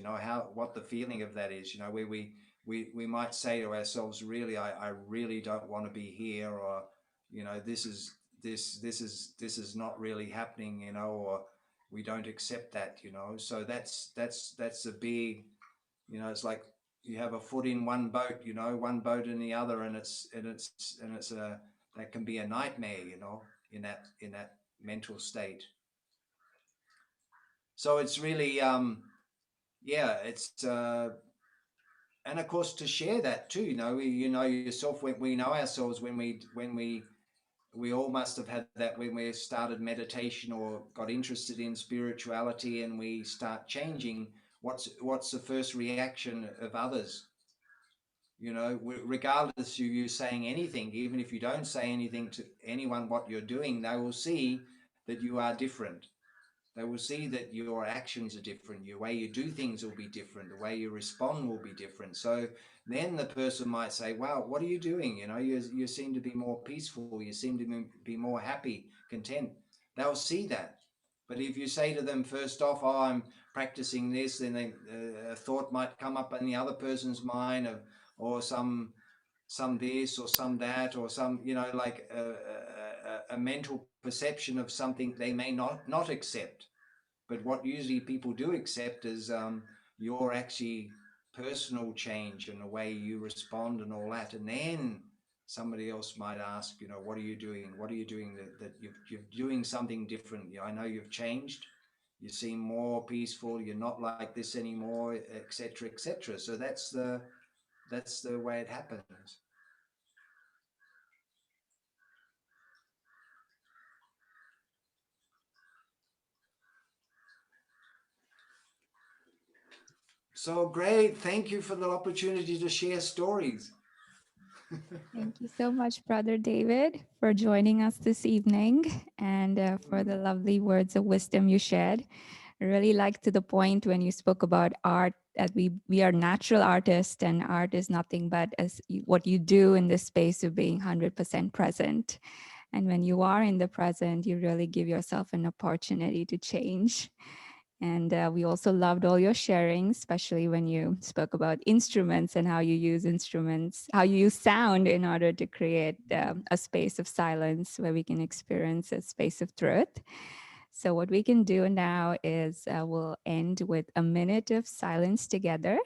what the feeling of that is, where we might say to ourselves, really, I really don't want to be here, or, this is not really happening, or we don't accept that, so that's a big, it's like you have a foot in one boat, one boat in the other, and it's a that can be a nightmare, in that mental state. So it's really, yeah, it's, and of course to share that too, you know yourself, when we know ourselves, when we all must have had that when we started meditation or got interested in spirituality, and we start changing. What's the first reaction of others? Regardless of you saying anything, even if you don't say anything to anyone what you're doing, they will see that you are different. They will see that your actions are different, your way you do things will be different, the way you respond will be different. So then the person might say, wow, what are you doing? You seem to be more peaceful, you seem to be more happy, content. They'll see that. But if you say to them first off, oh, I'm practicing this, then a thought might come up in the other person's mind or some this or some that, or some, like a mental perception of something they may not accept. But what usually people do accept is your actually personal change and the way you respond and all that. And then somebody else might ask, what are you doing? What are you doing that you're doing something different? I know you've changed. You seem more peaceful. You're not like this anymore, etc., etc. So that's the way it happens. So great. Thank you for the opportunity to share stories. Thank you so much, Brother David, for joining us this evening and for the lovely words of wisdom you shared. I really liked to the point when you spoke about art, that we are natural artists, and art is nothing but what you do in this space of being 100% present. And when you are in the present, you really give yourself an opportunity to change. And we also loved all your sharing, especially when you spoke about instruments and how you use instruments, how you use sound in order to create a space of silence where we can experience a space of truth. So what we can do now is we'll end with a minute of silence together,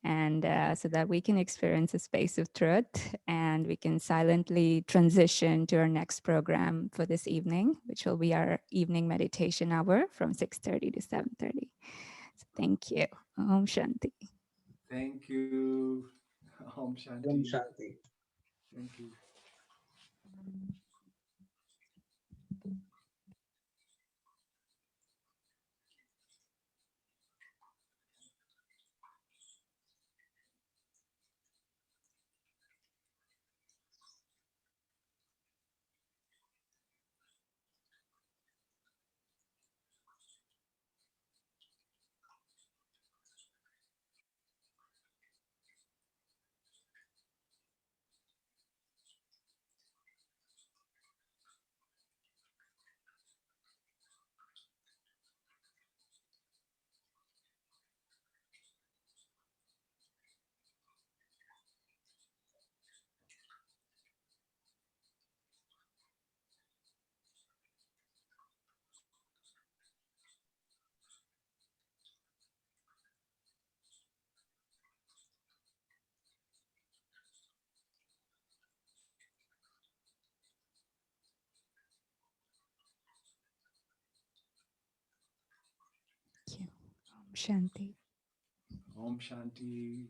and so that we can experience a space of truth, and we can silently transition to our next program for this evening, which will be our evening meditation hour from 6:30 to 7:30. So thank you. Om Shanti. Thank you. Om Om Shanti. Shanti. Thank you. Thank you. Om Shanti. Om Shanti.